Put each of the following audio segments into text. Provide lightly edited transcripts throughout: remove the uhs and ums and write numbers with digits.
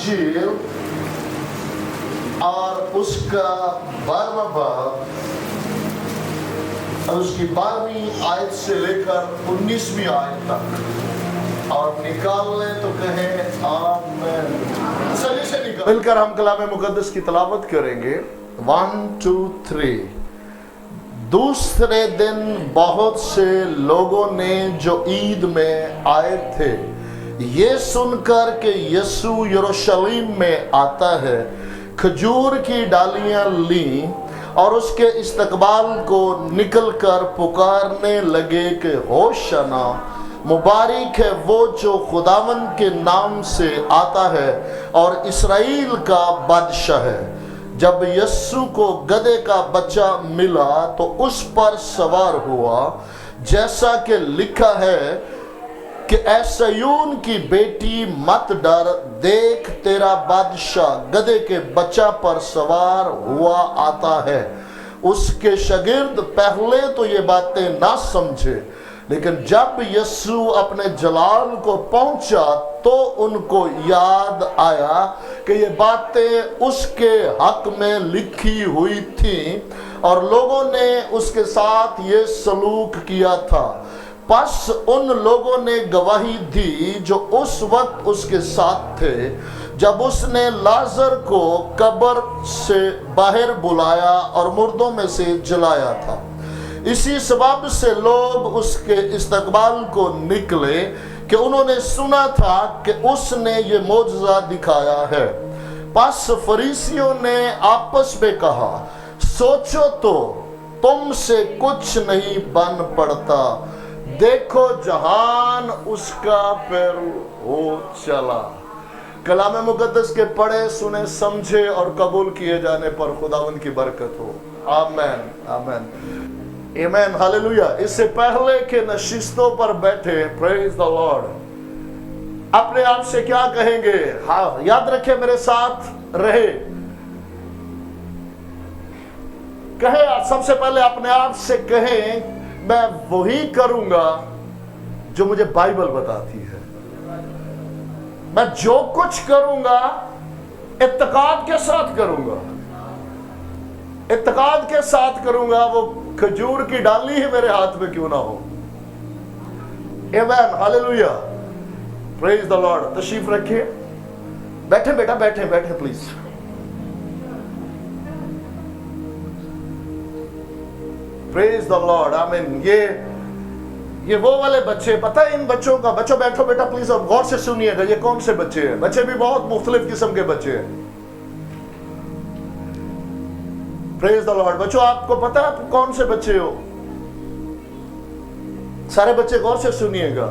इंजील और उसका 12वां बाब और उसकी 12वीं आयत से लेकर 19वीं आयत तक, और निकाल लें तो कहें आमीन। चलिए से निकाल मिलकर हम कलाम मुकद्दस की तलावत करेंगे। 1 2 3। दूसरे दिन बहुत से लोगों ने जो ईद में आए थे ये सुनकर कि यीशु यरूशलेम में आता है, खजूर की डालियां ली और उसके इस्तकबाल को निकलकर पुकारने लगे कि होशाना, मुबारक है वो जो खुदावंद के नाम से आता है और इस्राएल का बादशाह है। जब यीशु को गधे का बच्चा मिला तो उस पर सवार हुआ, जैसा कि लिखा है कि ऐ सिय्योन की बेटी मत डर, देख तेरा बादशाह गधे के बच्चा पर सवार हुआ आता है। उसके शागिर्द पहले तो ये बातें ना समझे, लेकिन जब यीशु अपने जलाल को पहुंचा तो उनको याद आया कि ये बातें उसके हक में लिखी हुई थी और लोगों ने उसके साथ ये सलूक किया था। बस उन लोगों ने गवाही दी जो उस वक्त उसके साथ थे जब उसने लाजर को कब्र से बाहर बुलाया और मुर्दों में से जलाया था। इसी सबब से लोग उसके इस्तकबाल को निकले कि उन्होंने सुना था कि उसने ये मौजज़ा दिखाया है। बस फरीसियों ने आपस में कहा, सोचो तो तुमसे कुछ नहीं बन पड़ता, देखो जहान उसका पैर हो चला। कलाम मुकद्दस के पढ़े सुने समझे और कबूल किए जाने पर खुदावंद की बरकत हो। आमीन आमीन आमीन हालेलुया। इससे पहले के नशिस्तों पर बैठे, प्रेज द लॉर्ड, अपने आप से क्या कहेंगे? हाँ, याद रखे, मेरे साथ रहे। कहे, सबसे पहले अपने आप से कहें, मैं वही करूंगा जो मुझे बाइबल बताती है। मैं जो कुछ करूंगा इत्तेकाद के साथ करूंगा, इत्तेकाद के साथ करूंगा, वो खजूर की डाली ही मेरे हाथ में क्यों ना हो। आमीन हालेलुया, प्रेज द लॉर्ड। तशरीफ रखिए, बैठे बेटा, बैठे बैठे प्लीज। प्रेज द लॉर्ड आमीन। ये वो वाले बच्चे, पता है इन बच्चों का, बच्चों बैठो बेटा प्लीज, अब गौर से सुनिएगा, ये कौन से बच्चे हैं? बच्चे भी बहुत मुख्तलिफ किस्म के बच्चे हैं। Praise the Lord. बच्चों, आपको पता है आप कौन से बच्चे हो? सारे बच्चे गौर से सुनिएगा।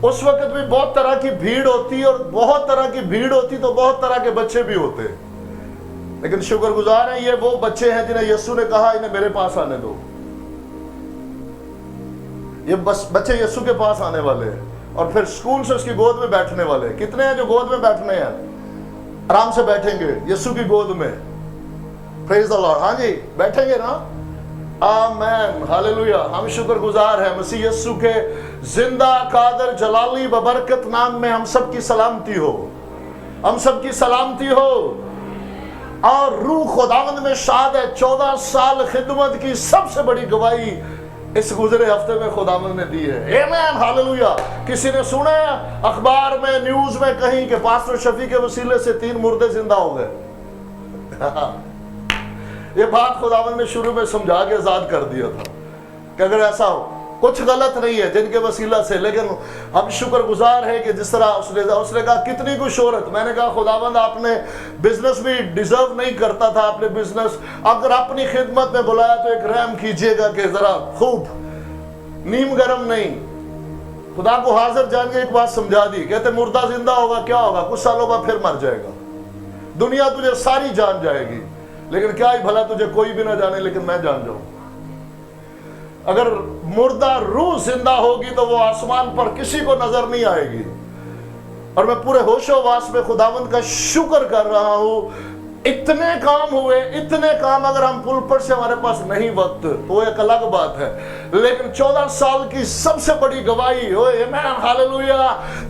उस वक्त भी बहुत तरह की भीड़ होती, और बहुत तरह की भीड़ होती तो बहुत तरह के बच्चे भी होते, लेकिन शुक्रगुजार हैं ये वो बच्चे हैं जिन्हें यीशु ने कहा इन्हें मेरे पास आने दो। ये बस बच्चे यीशु के पास आने वाले हैं और फिर स्कूल से उसकी गोद में बैठने वाले। कितने हैं जो गोद में बैठने हैं? आराम से बैठेंगे यीशु की गोद में। Praise the Lord. हाँ जी, बैठेंगे ना? आमीन हालेलुया। हम शुक्रगुजार हैं मसीह यीशु के जिंदा कादर जलाली बबरकत नाम में हम सबकी सलामती हो, हम सबकी सलामती हो। और रूह खुदावंद में शाद है, 14 साल खिदमत की सबसे बड़ी गवाही इस गुजरे हफ्ते में खुदावंद ने दी है। आमीन हालेलुया। किसी ने सुना अखबार में, न्यूज में कहीं कि पास्टर शफी के वसीले से 3 मुर्दे जिंदा हो गए? ये बात खुदावंद ने शुरू में समझा के आजाद कर दिया था कि अगर ऐसा हो, कुछ गलत नहीं है जिनके वसीला से, लेकिन हम शुक्रगुजार है कि जिस तरह उसने कहा कितनी कुछ शोहरत। मैंने कहा खुदावंद आपने बिजनेस भी डिजर्व नहीं करता था, आपने बिजनेस अगर अपनी खिदमत में बुलाया तो एक रहम कीजिएगा कि जरा खूब नीम गरम नहीं। खुदा को हाजिर जान के एक बात समझा दी, कहते मुर्दा जिंदा होगा क्या होगा, कुछ सालों बाद फिर मर जाएगा। दुनिया तुझे सारी जान जाएगी, लेकिन क्या ही भला तुझे कोई भी ना जाने, लेकिन मैं जान जाऊं। अगर मुर्दा रूह जिंदा होगी तो वो आसमान पर किसी को नजर नहीं आएगी। और मैं पूरे होशोवास में खुदावंद का शुक्र कर रहा हूं इतने काम हुए, इतने काम, अगर हम पुलपट से हमारे पास नहीं वक्त तो एक अलग बात है, लेकिन 14 साल की सबसे बड़ी गवाही हो, हालेलुया,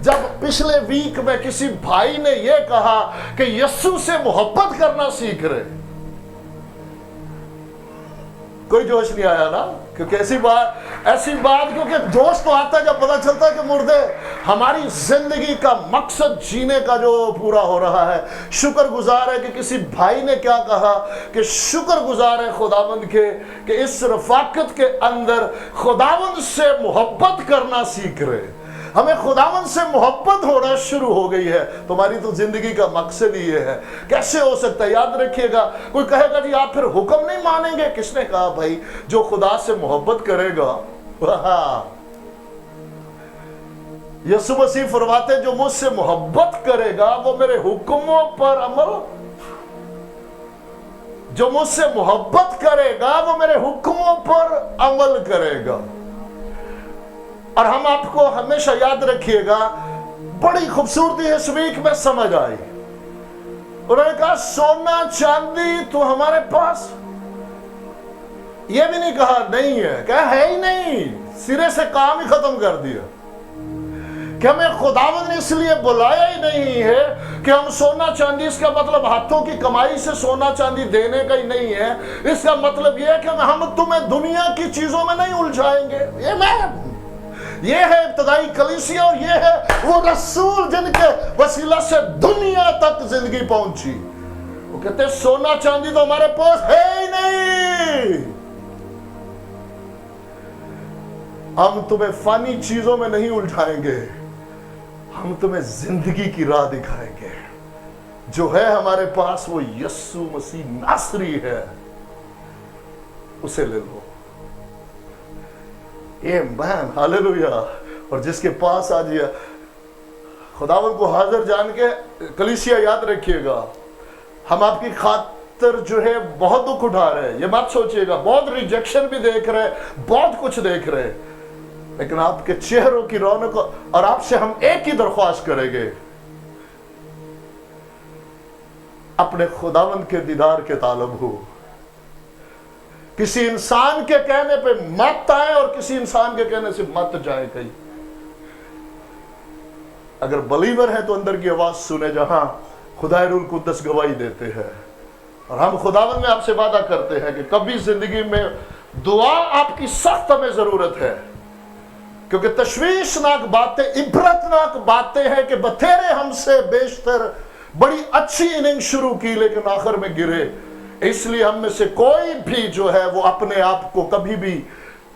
जब पिछले वीक में किसी भाई ने यह कहा कि यीशु से मोहब्बत करना सीख रहे, कोई जोश नहीं आया ना, क्योंकि ऐसी बात क्योंकि जोश तो आता है जब पता चलता है कि मुर्दे हमारी जिंदगी का मकसद जीने का जो पूरा हो रहा है। शुक्रगुजार है कि किसी भाई ने क्या कहा कि शुक्रगुजार है खुदावंद के कि इस रफाकत के अंदर खुदावंद से मोहब्बत करना सीख रहे, हमें खुदावंद से मोहब्बत होना शुरू हो गई है। तुम्हारी तो जिंदगी का मकसद ही ये है। कैसे हो सकता है? याद रखिएगा, कोई कहेगा जी आप फिर हुक्म नहीं मानेंगे। किसने कहा भाई? जो खुदा से मोहब्बत करेगा, यीशु मसीह फरमाते जो मुझसे मोहब्बत करेगा वो मेरे हुक्मों पर अमल, जो मुझसे मोहब्बत करेगा वो मेरे हुक्मों पर अमल करेगा। और हम आपको हमेशा याद रखिएगा, बड़ी खूबसूरती इस वीक में समझ आई। उन्होंने कहा सोना चांदी तो हमारे पास, ये भी नहीं कहा नहीं है, क्या है ही नहीं, सिरे से काम ही खत्म कर दिया कि हमें खुदावंद ने इसलिए बुलाया ही नहीं है कि हम सोना चांदी, इसका मतलब हाथों की कमाई से सोना चांदी देने का ही नहीं है। इसका मतलब यह है कि हम तुम्हें दुनिया की चीजों में नहीं उलझाएंगे। ये है इब्तदाई कलीसिया और ये है वो रसूल जिनके वसीला से दुनिया तक जिंदगी पहुंची। वो कहते सोना चांदी तो हमारे पास है ही नहीं, हम तुम्हें फानी चीजों में नहीं उलझाएंगे, हम तुम्हें जिंदगी की राह दिखाएंगे। जो है हमारे पास वो यीशु मसीह नासरी है, उसे ले लो। आमेन, हालेलुया। और जिसके पास आज ये खुदावंद को हाजिर जान के कलीसिया, याद रखिएगा, हम आपकी खातिर जो है बहुत दुख उठा रहे हैं। ये मत सोचिएगा, बहुत रिजेक्शन भी देख रहे हैं, बहुत कुछ देख रहे हैं, लेकिन आपके चेहरों की रौनक, और आपसे हम एक ही दरख्वास्त करेंगे, अपने खुदावंद के दीदार के तालब हो। किसी इंसान के कहने पे मत आए और किसी इंसान के कहने से मत जाए कहीं। अगर बलीवर है तो अंदर की आवाज सुने, जहां खुदा रूल कुद्दस गवाही देते हैं। और हम खुदावंद में आपसे वादा करते हैं कि कभी जिंदगी में दुआ आपकी सख्त हमें जरूरत है, क्योंकि तशवीशनाक बातें, इबरतनाक बातें हैं कि बथेरे हमसे बेशतर बड़ी अच्छी इनिंग शुरू की लेकिन आखिर में गिरे। इसलिए हम में से कोई भी जो है वो अपने आप को कभी भी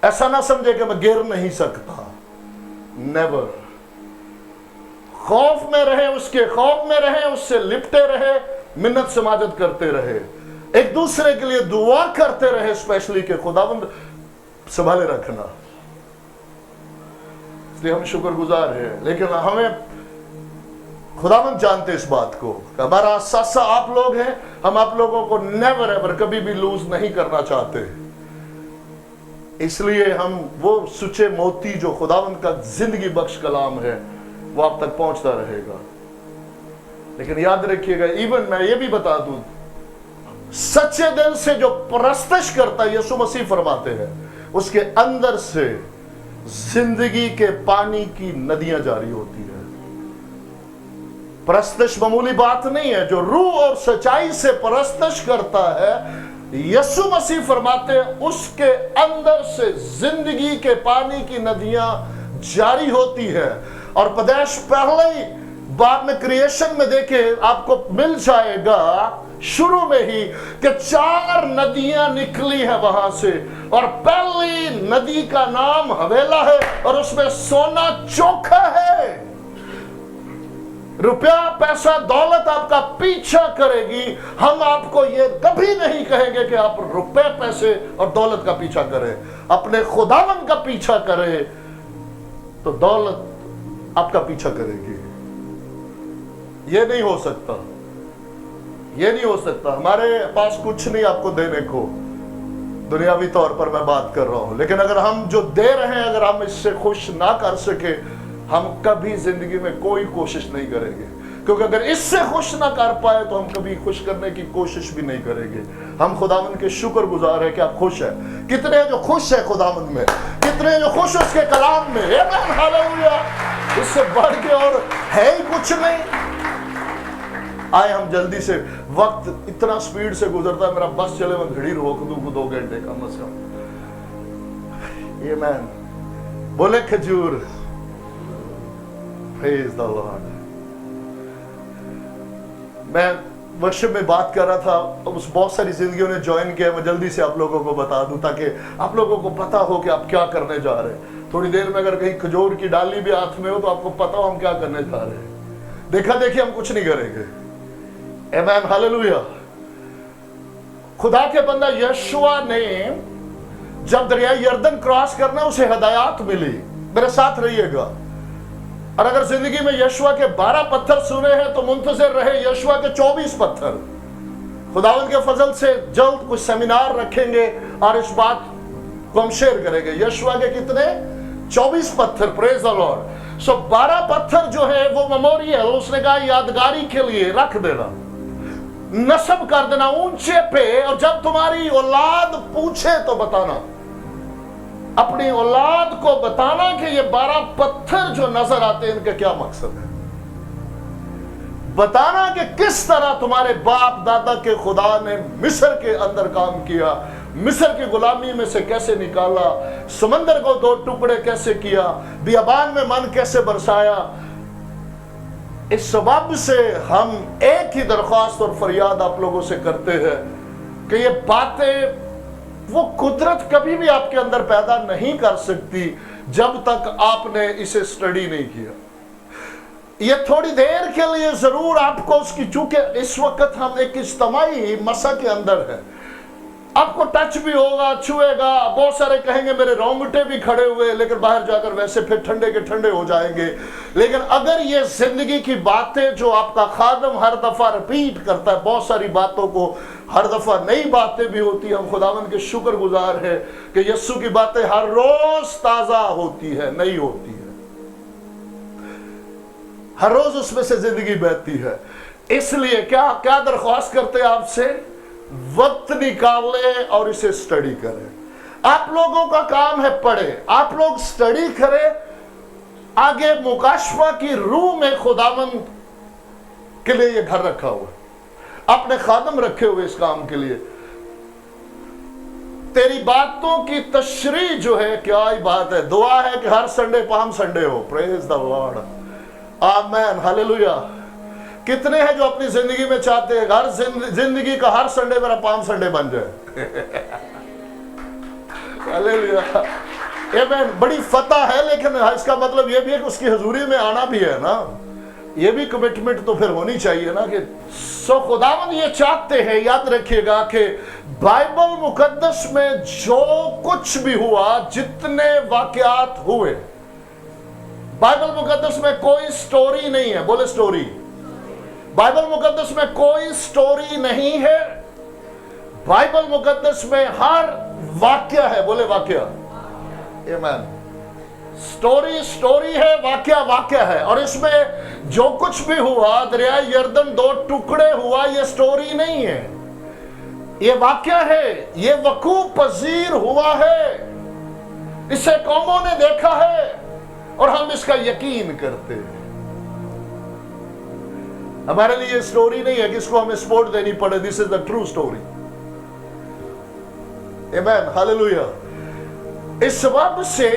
ऐसा ना समझे कि मैं गिर नहीं सकता। नेवर। खौफ में रहे, उसके खौफ में रहे, उससे लिपटे रहे, मिन्नत समाजत करते रहे, एक दूसरे के लिए दुआ करते रहे, स्पेशली के खुदावंद संभाले रखना। इसलिए हम शुक्रगुजार हैं, लेकिन हमें खुदावंद जानते इस बात को, हमारा सासा आप लोग हैं, हम आप लोगों को नेवर एवर कभी भी लूज नहीं करना चाहते। इसलिए हम वो सुचे मोती जो खुदावंद का जिंदगी बख्श कलाम है वो आप तक पहुंचता रहेगा। लेकिन याद रखिएगा, इवन मैं ये भी बता दूं, सच्चे दिल से जो परस्तिश करता है, यीशु मसीह फरमाते हैं, उसके अंदर से जिंदगी के पानी की नदियां जारी होती है। परस्तिश मामूली बात नहीं है। जो रूह और सच्चाई से परस्तिश करता है, यीशु मसीह फरमाते हैं, उसके अंदर से जिंदगी के पानी की नदियां जारी होती है। और पदेश पहले ही बाद में क्रिएशन में देखे आपको मिल जाएगा शुरू में ही कि 4 नदियां निकली है वहां से, और पहली नदी का नाम हवेला है और उसमें सोना चोखा है। रुपया पैसा दौलत आपका पीछा करेगी। हम आपको ये कभी नहीं कहेंगे कि आप रुपए पैसे और दौलत का पीछा करें। अपने खुदावन का पीछा करें तो दौलत आपका पीछा करेगी। ये नहीं हो सकता, ये नहीं हो सकता। हमारे पास कुछ नहीं आपको देने को, दुनियावी तौर पर मैं बात कर रहा हूं, लेकिन अगर हम जो दे रहे हैं अगर हम इससे खुश ना कर सके, हम कभी जिंदगी में कोई कोशिश नहीं करेंगे। क्योंकि अगर इससे खुश ना कर पाए तो हम कभी खुश करने की कोशिश भी नहीं करेंगे। हम खुदावंद के शुक्रगुजार है कि आप खुश है। कितने जो खुश है खुदावंद में, कितने जो खुश उसके कलाम में। आमीन, हालेलुया। इससे बढ़ के और है ही कुछ नहीं। आए हम जल्दी से, वक्त इतना स्पीड से गुजरता है, मेरा बस चले मैं घड़ी रोक दूं 2 घंटे कम से कम। आमीन। बोले खजूर, प्रेज द लॉर्ड। मैं वर्षिप में बात कर रहा था, उस बहुत सारी जिंदगियों ने ज्वाइन किया। मैं जल्दी से आप लोगों को बता दूं ताकि आप लोगों को पता हो कि आप क्या करने जा रहे हैं। थोड़ी देर में अगर कहीं खजूर की डाली भी हाथ में हो तो आपको पता हो हम क्या करने जा रहे हैं। देखा देखिए हम कुछ नहीं करेंगे। आमीन, हालेलुया। खुदा के बंदा यशुआ ने जब दरिया यरदन क्रॉस करना, उसे हिदायत मिली, मेरे साथ रहिएगा। और अगर जिंदगी में यशुआ के 12 पत्थर सुने हैं तो मुंतजर रहे यशुआ के 24 पत्थर। खुदावंद के फजल से जल्द कुछ सेमिनार रखेंगे और इस बात को हम शेयर करेंगे। यशुआ के कितने? 24 पत्थर। Praise the Lord. सो 12 पत्थर जो है वो मेमोरियल, उसने कहा यादगारी के लिए रख देना, नस्ब कर देना ऊंचे पे, और जब तुम्हारी औलाद पूछे तो बताना, अपनी औलाद को बताना कि ये 12 पत्थर जो नजर आते हैं इनका क्या मकसद है। बताना कि किस तरह तुम्हारे बाप दादा के खुदा ने मिस्र के अंदर काम किया, मिस्र की गुलामी में से कैसे निकाला, समंदर को 2 टुकड़े कैसे किया, बियाबान में मन कैसे बरसाया। इस सबब से हम एक ही दरख्वास्त और फरियाद आप लोगों से करते हैं कि ये बातें वो कुदरत कभी भी आपके अंदर पैदा नहीं कर सकती जब तक आपने इसे स्टडी नहीं किया। ये थोड़ी देर के लिए जरूर आपको उसकी, चूंकि इस वक्त हम एक इज्तिमाई मसा के अंदर है, आपको टच भी होगा, छुएगा। बहुत सारे कहेंगे मेरे रोंगटे भी खड़े हुए, लेकिन बाहर जाकर वैसे फिर ठंडे के ठंडे हो जाएंगे। लेकिन अगर ये जिंदगी की बातें जो आपका खादम हर दफा रिपीट करता है, बहुत सारी बातों को हर दफा नई बातें भी होती है। हम खुदावंद के शुक्रगुजार है कि यस्सु की बातें हर रोज ताजा होती है, नई होती है, हर रोज उसमें से जिंदगी बहती है। इसलिए क्या क्या दरख्वास्त करते हैं आपसे? वक्त निकाले और इसे स्टडी करें। आप लोगों का काम है पढ़े, आप लोग स्टडी करें। आगे मुकाशफा की रूह में खुदावंद के लिए ये घर रखा हुआ है, अपने खादम रखे हुए इस काम के लिए। तेरी बातों की तशरीह जो है, क्या ही बात है। दुआ है कि हर संडे पाम संडे हो। Praise the Lord. Amen, hallelujah. कितने हैं जो अपनी जिंदगी में चाहते हैं हर जिंदगी का हर संडे मेरा पाम संडे बन जाए? हालेलुया, आमीन। बड़ी फतह है, लेकिन इसका मतलब यह भी है कि उसकी हुजूरी में आना भी है ना। ये भी कमिटमेंट तो फिर होनी चाहिए ना कि सो खुदावंद ये चाहते हैं। याद रखिएगा कि बाइबल मुकद्दस में जो कुछ भी हुआ, जितने वाकयात हुए, बाइबल मुकद्दस में कोई स्टोरी नहीं है। बोले स्टोरी। बाइबल मुकद्दस में कोई स्टोरी नहीं है। बाइबल मुकद्दस में हर वाक्य है। बोले वाक्य। आमीन। स्टोरी स्टोरी है, वाक्य वाक्य है। और इसमें जो कुछ भी हुआ, दरिया यरदन 2 टुकड़े हुआ, ये स्टोरी नहीं है, ये वाक्य है, ये वकूफ पजीर हुआ है, इसे कौमों ने देखा है और हम इसका यकीन करते हैं। हमारे लिए स्टोरी नहीं है कि इसको हमें सपोर्ट देनी पड़े। This is the true story. आमीन, हालेलुया। इस सबब से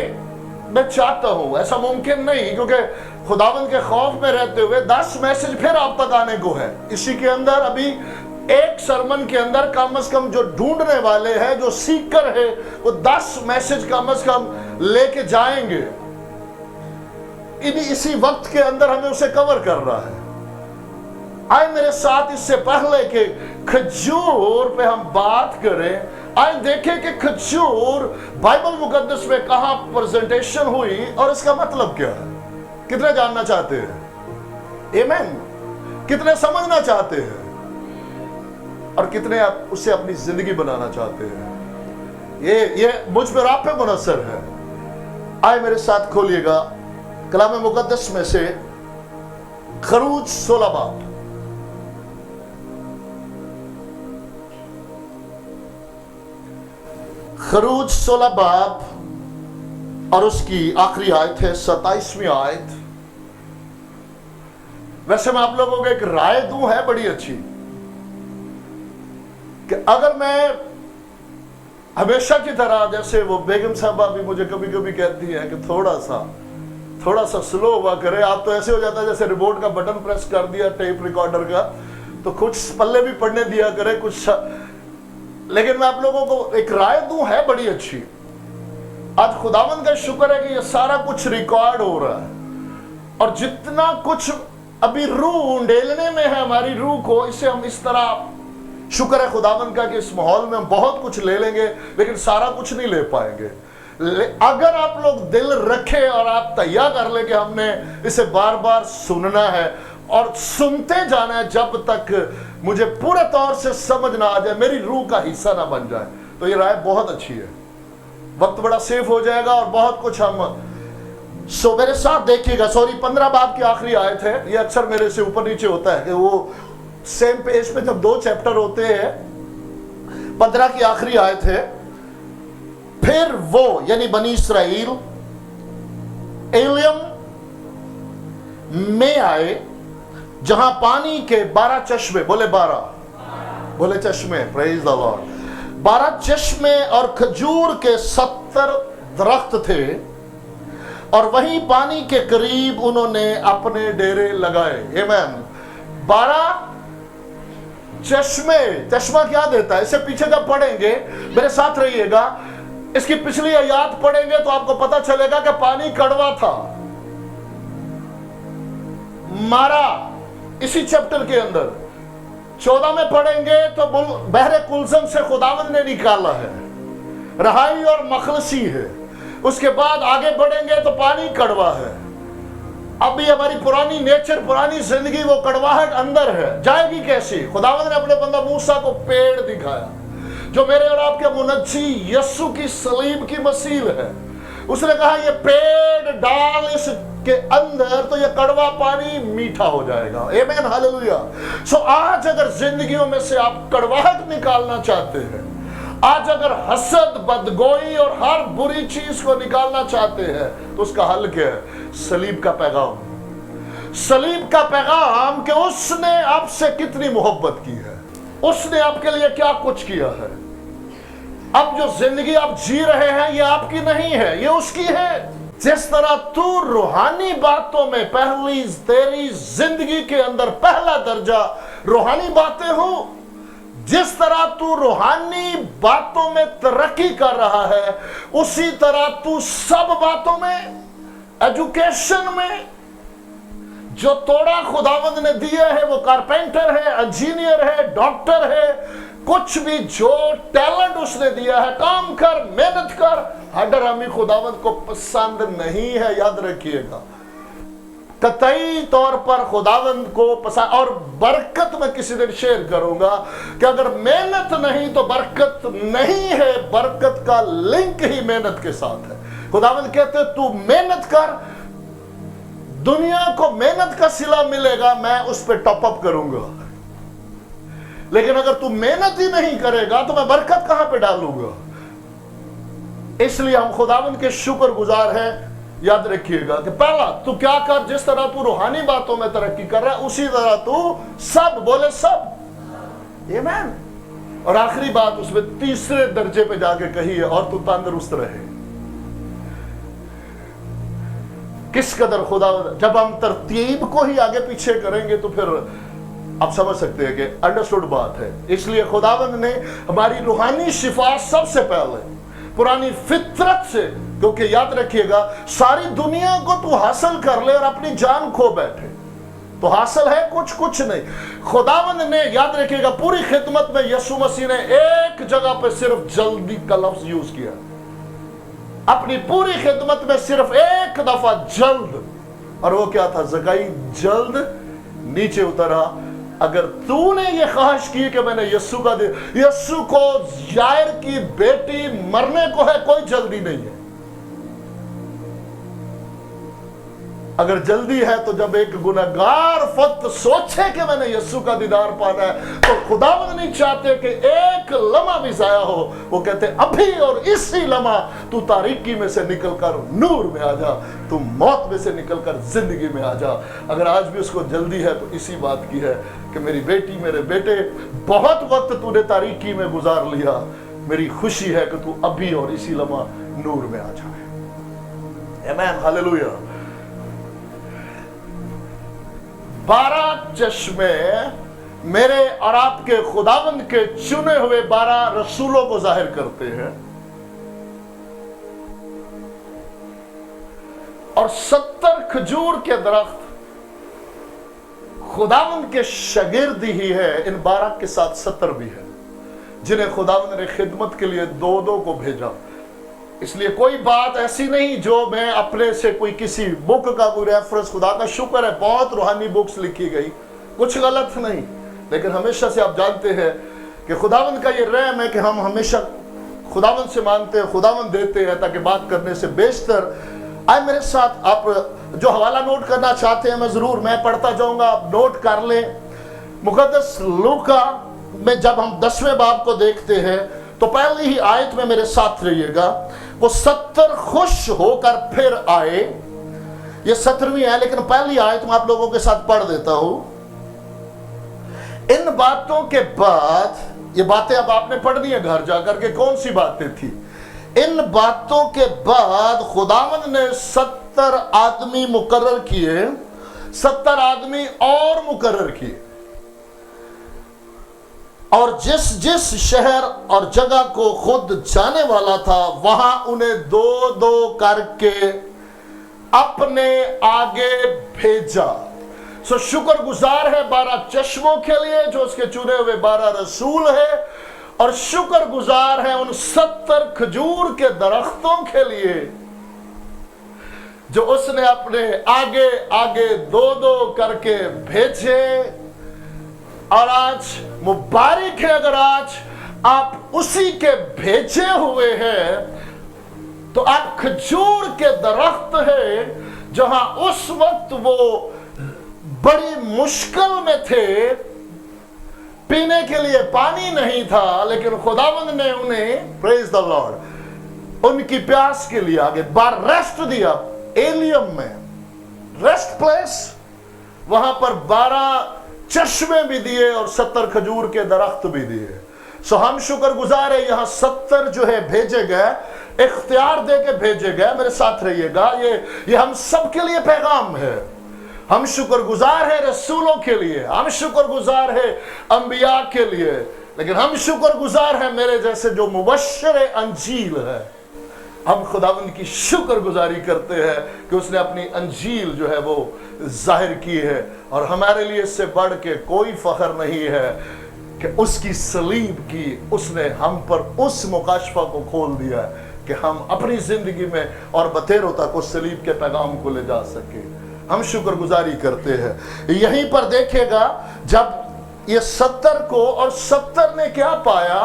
मैं चाहता हूं, ऐसा मुमकिन नहीं, क्योंकि खुदावंद के खौफ में रहते हुए 10 मैसेज फिर आप तक आने को है। इसी के अंदर अभी एक सरमन के अंदर कम से कम जो ढूंढने वाले हैं, जो सीकर है, वो 10 मैसेज कम से कम लेके जाएंगे। इसी वक्त के अंदर हमें उसे कवर कर रहा है। आए मेरे साथ, इससे पहले कि खजूर पे हम बात करें, आए देखें कि खजूर बाइबल मुकद्दस में कहां प्रेजेंटेशन हुई और इसका मतलब क्या है। कितने जानना चाहते हैं? आमीन। कितने समझना चाहते हैं और कितने आप उससे अपनी जिंदगी बनाना चाहते हैं? ये मुझ पर आप पे मुनस्सर है। आए मेरे साथ खोलिएगा कलाम मुकद्दस में से खरूज 16 बाब, खरूज 16 बाब और उसकी आखिरी आयत है 27वीं आयत। वैसे मैं आप लोगों को एक राय दूं, है बड़ी अच्छी, कि अगर मैं हमेशा की तरह, जैसे वो बेगम साहबा भी मुझे कभी कभी कहती है कि थोड़ा सा स्लो हुआ करे, आप तो ऐसे हो जाता है जैसे रिमोट का बटन प्रेस कर दिया टेप रिकॉर्डर का, तो कुछ पल्ले भी पढ़ने दिया करे कुछ। लेकिन मैं आप लोगों को एक राय दूं, है बड़ी अच्छी। आज खुदावंद का शुक्र है कि ये सारा कुछ रिकॉर्ड हो रहा है, और जितना कुछ अभी रूह उंडेलने में है हमारी रूह को, इसे हम इस तरह, शुक्र है खुदावंद का कि इस माहौल में हम बहुत कुछ ले लेंगे, लेकिन सारा कुछ नहीं ले पाएंगे। अगर आप लोग दिल रखे और आप तैयार कर ले कि हमने इसे बार बार सुनना है और सुनते जाना है जब तक मुझे पूरे तौर से समझ ना आ जाए, मेरी रूह का हिस्सा ना बन जाए, तो ये राय बहुत अच्छी है। वक्त बड़ा सेफ हो जाएगा और बहुत कुछ हम मेरे साथ देखिएगा। 15 बाब की आखिरी आयत है। ये अक्सर मेरे से ऊपर नीचे होता है कि वो सेम पेज पे जब 2 चैप्टर होते हैं, 15 की आखिरी आयत है, फिर वो यानी बनी इस्राएल एलियम में आए जहां पानी के 12 चश्मे, बोले 12, बोले चश्मे, प्रेज द लॉर्ड, 12 चश्मे और खजूर के 70 दरख्त थे, और वहीं पानी के करीब उन्होंने अपने डेरे लगाए। आमीन। 12 चश्मे, चश्मा क्या देता है, इससे पीछे जब पढ़ेंगे, मेरे साथ रहिएगा, इसकी पिछली आयत पढ़ेंगे तो आपको पता चलेगा कि पानी कड़वा था। मारा इसी चैप्टर के अंदर 14 में पढ़ेंगे तो बहरे कुलजम से खुदावंद ने निकाला है, रहाई और मखलसी है। उसके बाद आगे बढ़ेंगे तो पानी कड़वा है। अभी हमारी पुरानी नेचर, पुरानी जिंदगी, वो कड़वाहट अंदर है, जाएगी कैसी? खुदावंद ने अपने बंदा मूसा को पेड़ दिखाया, जो मेरे और आपके मुनज्जी यस्सु की सलीब की मसील है। उसने कहा ये पेड़ डाल इसके अंदर तो ये कड़वा पानी मीठा हो जाएगा। आमीन, हालेलुया। सो आज अगर जिंदगियों में से आप कड़वाहट निकालना चाहते हैं, आज अगर हसद, बदगोई और हर बुरी चीज को निकालना चाहते हैं, तो उसका हल क्या है? सलीब का पैगाम। सलीब का पैगाम कि उसने आपसे कितनी मोहब्बत की है, उसने आपके लिए क्या कुछ किया है। अब जो जिंदगी आप जी रहे हैं ये आपकी नहीं है, ये उसकी है। जिस तरह तू रूहानी बातों में पहली, तेरी जिंदगी के अंदर पहला दर्जा रूहानी बातें हो, जिस तरह तू रूहानी बातों में तरक्की कर रहा है, उसी तरह तू सब बातों में, एजुकेशन में जो तोड़ा खुदावंद ने दिया है, वो कारपेंटर है, इंजीनियर है, डॉक्टर है, कुछ भी जो टैलेंट उसने दिया है, काम कर, मेहनत कर। हडरामी खुदावंद को पसंद नहीं है, याद रखिएगा। कतई तौर पर खुदावंद को पसंद, और बरकत में किसी दिन शेयर करूंगा कि अगर मेहनत नहीं तो बरकत नहीं है। बरकत का लिंक ही मेहनत के साथ है। खुदावंद कहते तू मेहनत कर, दुनिया को मेहनत का सिला मिलेगा, मैं उस पर टॉप अप करूंगा। लेकिन अगर तू मेहनत ही नहीं करेगा तो मैं बरकत कहां पे डालूंगा? इसलिए हम खुदावंद के शुक्रगुजार हैं। याद रखिएगा कि पहला तू क्या कर, जिस तरह तू रूहानी बातों में तरक्की कर रहा है, उसी तरह तू सब, बोले सब। आमीन। और आखिरी बात उसमें तीसरे दर्जे पे जाके कही है, और तू तंदुरुस्त रहे। किस कदर खुदा, जब हम तरतीब को ही आगे पीछे करेंगे तो फिर आप समझ सकते हैं कि अंडरस्टूड बात है। इसलिए खुदावंद ने हमारी रूहानी शिफा सबसे पहले पुरानी फितरत से, क्योंकि याद रखिएगा सारी दुनिया को तू हासिल कर ले और अपनी जान खो बैठे तो हासिल है कुछ नहीं। खुदावंद ने, याद रखिएगा, पूरी खिदमत में यीशु मसीह ने एक जगह पे सिर्फ जल्दी का लफ्ज यूज किया। अपनी पूरी खिदमत में सिर्फ एक दफा जल्द, और वो क्या था? जकाई जल्द नीचे उतरा। अगर तूने ये ख्वाहिश की कि मैंने यस्सु का दे, यस्सु को, यायर की बेटी मरने को है, कोई जल्दी नहीं है। अगर जल्दी है तो जब एक गुनहगार फक्त सोचे कि मैंने यीशु का दीदार पाना है, तो खुदावंद नहीं चाहते कि एक लम्हा भी जाया हो। वो कहते अभी और इसी लम्हा तू तारीकी में से निकलकर नूर में आ जा, तू मौत में से निकलकर जिंदगी में आ जा। अगर आज भी उसको जल्दी है तो इसी बात की है कि मेरी बेटी, मेरे बेटे, बहुत वक्त तूने तारीकी में गुजार लिया, मेरी खुशी है कि तू अभी और इसी लम्हा नूर में आ जाए। आमीन, हालेलुया। 12 चश्मे मेरे और आपके खुदावंद के चुने हुए 12 रसूलों को जाहिर करते हैं, और 70 खजूर के दरख्त खुदावंद के शागिर्द ही है। इन 12 के साथ 70 भी है जिन्हें खुदावंद ने खिदमत के लिए 2-2 को भेजा। इसलिए कोई बात ऐसी नहीं जो मैं अपने से कोई किसी बुक का कोई रेफरेंस, खुदा का शुक्र है बहुत रूहानी बुक्स लिखी गई, कुछ गलत नहीं, लेकिन हमेशा से आप जानते हैं कि खुदावंद का ये रहम है कि हम हमेशा खुदावंद से मांगते हैं, खुदावंद देते हैं, ताकि बात करने से बेशतर। आए मेरे साथ, आप जो हवाला नोट करना चाहते हैं मैं पढ़ता जाऊंगा, आप नोट कर लें। मुकद्दस लूका में जब हम 10वें बाब को देखते हैं तो पहली ही आयत में मेरे साथ रहिएगा। वो 70 खुश होकर फिर आए, ये 17वीं है, लेकिन पहली आयत में आप लोगों के साथ पढ़ देता हूं। इन बातों के बाद, ये बातें अब आपने पढ़नी है घर जाकर के, कौन सी बातें थी? इन बातों के बाद खुदावंद ने 70 आदमी मुकर्रर किए, 70 आदमी और मुकर्रर किए, और जिस जिस शहर और जगह को खुद जाने वाला था वहां उन्हें 2-2 करके अपने आगे भेजा। सो शुक्रगुजार है 12 चश्मों के लिए जो उसके चुने हुए 12 रसूल है, और शुक्रगुजार है उन 70 खजूर के दरख्तों के लिए जो उसने अपने आगे आगे 2-2 करके भेजे। और आज मुबारक है अगर आज आप उसी के भेजे हुए हैं, तो आप खजूर के दरख्त है जहां उस वक्त वो बड़ी मुश्किल में थे, पीने के लिए पानी नहीं था, लेकिन खुदावंद ने उन्हें, प्रेज द लॉर्ड, उनकी प्यास के लिए आगे बार रेस्ट दिया। एलियम में रेस्ट प्लेस, वहां पर 12 चश्मे भी दिए और 70 खजूर के दरख्त भी दिए। सो हम शुक्रगुजार है, यहां 70 जो है भेजे गए, इख्तियार दे के भेजे गए। मेरे साथ रहिएगा, ये हम सबके लिए पैगाम है। हम शुक्रगुजार है रसूलों के लिए, हम शुक्रगुजार है अंबिया के लिए, लेकिन हम शुक्रगुजार है मेरे जैसे जो मुबश्शिर अंजील है। हम खुदावंद की शुक्रगुजारी करते हैं कि उसने अपनी अंजील जो है वो जाहिर की है, और हमारे लिए इससे बढ़ के कोई फख्र नहीं है कि उसकी सलीब की उसने हम पर उस मुकाशफा को खोल दिया है कि हम अपनी जिंदगी में और बतेरों तक उस सलीब के पैगाम को ले जा सके। हम शुक्रगुजारी करते हैं। यहीं पर देखेगा जब ये 70 को, और 70 ने क्या पाया,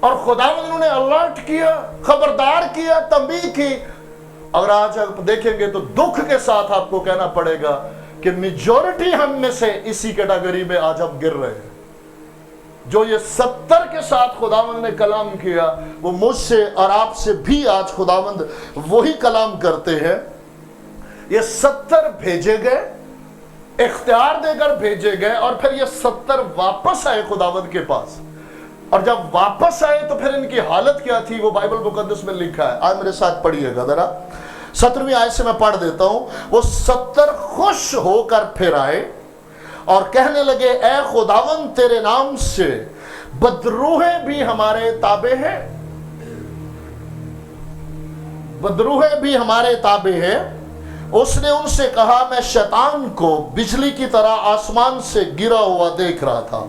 और खुदावंद ने अलर्ट किया, खबरदार किया, तंबीह की। अगर आज आप देखेंगे तो दुख के साथ आपको कहना पड़ेगा कि मेजॉरिटी हम में से इसी कैटेगरी में आज हम गिर रहे हैं। जो ये 70 के साथ खुदावंद ने कलाम किया, वो मुझसे और आपसे भी आज खुदावंद वही कलाम करते हैं। ये 70 भेजे गए, इख्तियार देकर भेजे गए, और फिर ये 70 वापस आए खुदावंद के पास। और जब वापस आए तो फिर इनकी हालत क्या थी, वो बाइबल मुकद्दस में लिखा है। आज मेरे साथ पढ़िएगा जरा, 17वीं आयत से मैं पढ़ देता हूं। वो 70 खुश होकर फिर आए और कहने लगे, ऐ खुदावंद तेरे नाम से बदरूहें भी हमारे ताबे हैं, बदरूहें भी हमारे ताबे हैं। उसने उनसे कहा, मैं शैतान को बिजली की तरह आसमान से गिरा हुआ देख रहा था।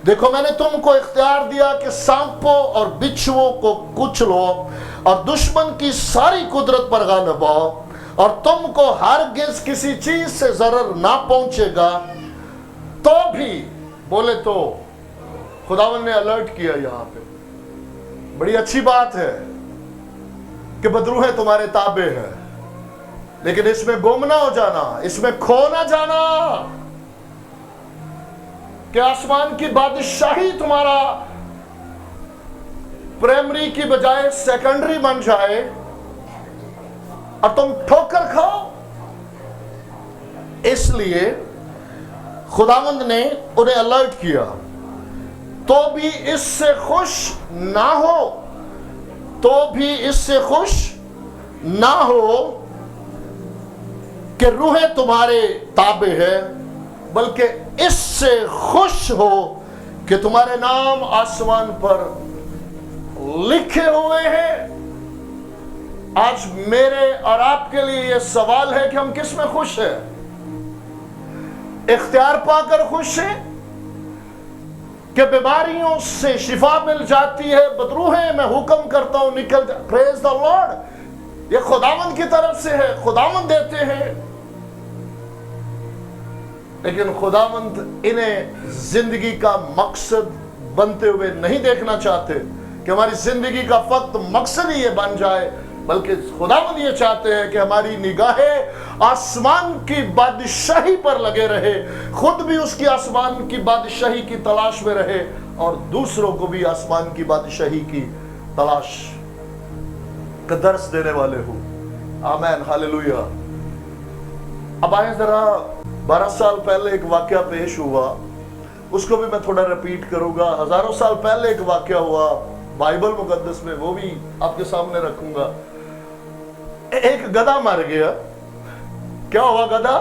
देखो मैंने तुमको इख्तियार दिया कि सांपों और बिच्छुओं को कुचलो और दुश्मन की सारी कुदरत पर गालिब आओ, और तुमको हरगिज किसी चीज से जरर ना पहुंचेगा। तो भी बोले तो खुदावन ने अलर्ट किया। यहां पे बड़ी अच्छी बात है कि बदरूहें तुम्हारे ताबे हैं। लेकिन इसमें गुम ना हो जाना, इसमें खो ना जाना कि आसमान की बादशाही तुम्हारा प्राइमरी की बजाय सेकेंडरी बन जाए और तुम ठोकर खाओ। इसलिए खुदावंद ने उन्हें अलर्ट किया, तो भी इससे खुश ना हो, तो भी इससे खुश ना हो कि रूहें तुम्हारे ताबे है, बल्कि इससे खुश हो कि तुम्हारे नाम आसमान पर लिखे हुए हैं। आज मेरे और आपके लिए यह सवाल है कि हम किस में खुश हैं? इख्तियार पाकर खुश हैं कि बीमारियों से शिफा मिल जाती है, बदरूहें मैं हुक्म करता हूं निकल जा। प्रेज द लॉर्ड, ये खुदावंद की तरफ से है, खुदावंद देते हैं। लेकिन खुदावंद इन्हें जिंदगी का मकसद बनते हुए नहीं देखना चाहते कि हमारी जिंदगी का फक्त मकसद ही ये बन जाए, बल्कि खुदावंद ये चाहते हैं कि हमारी निगाहें आसमान की बादशाही पर लगे रहे, खुद भी उसकी आसमान की बादशाही की तलाश में रहे और दूसरों को भी आसमान की बादशाही की तलाश का दर्स देने वाले हो। आमीन, हालेलुया। अब आए जरा 12 साल पहले एक वाकया पेश हुआ, उसको भी मैं थोड़ा रिपीट करूंगा। हजारों साल पहले एक वाकया हुआ बाइबल मुकद्दस में, वो भी आपके सामने रखूंगा। एक गधा मर गया। क्या हुआ? गधा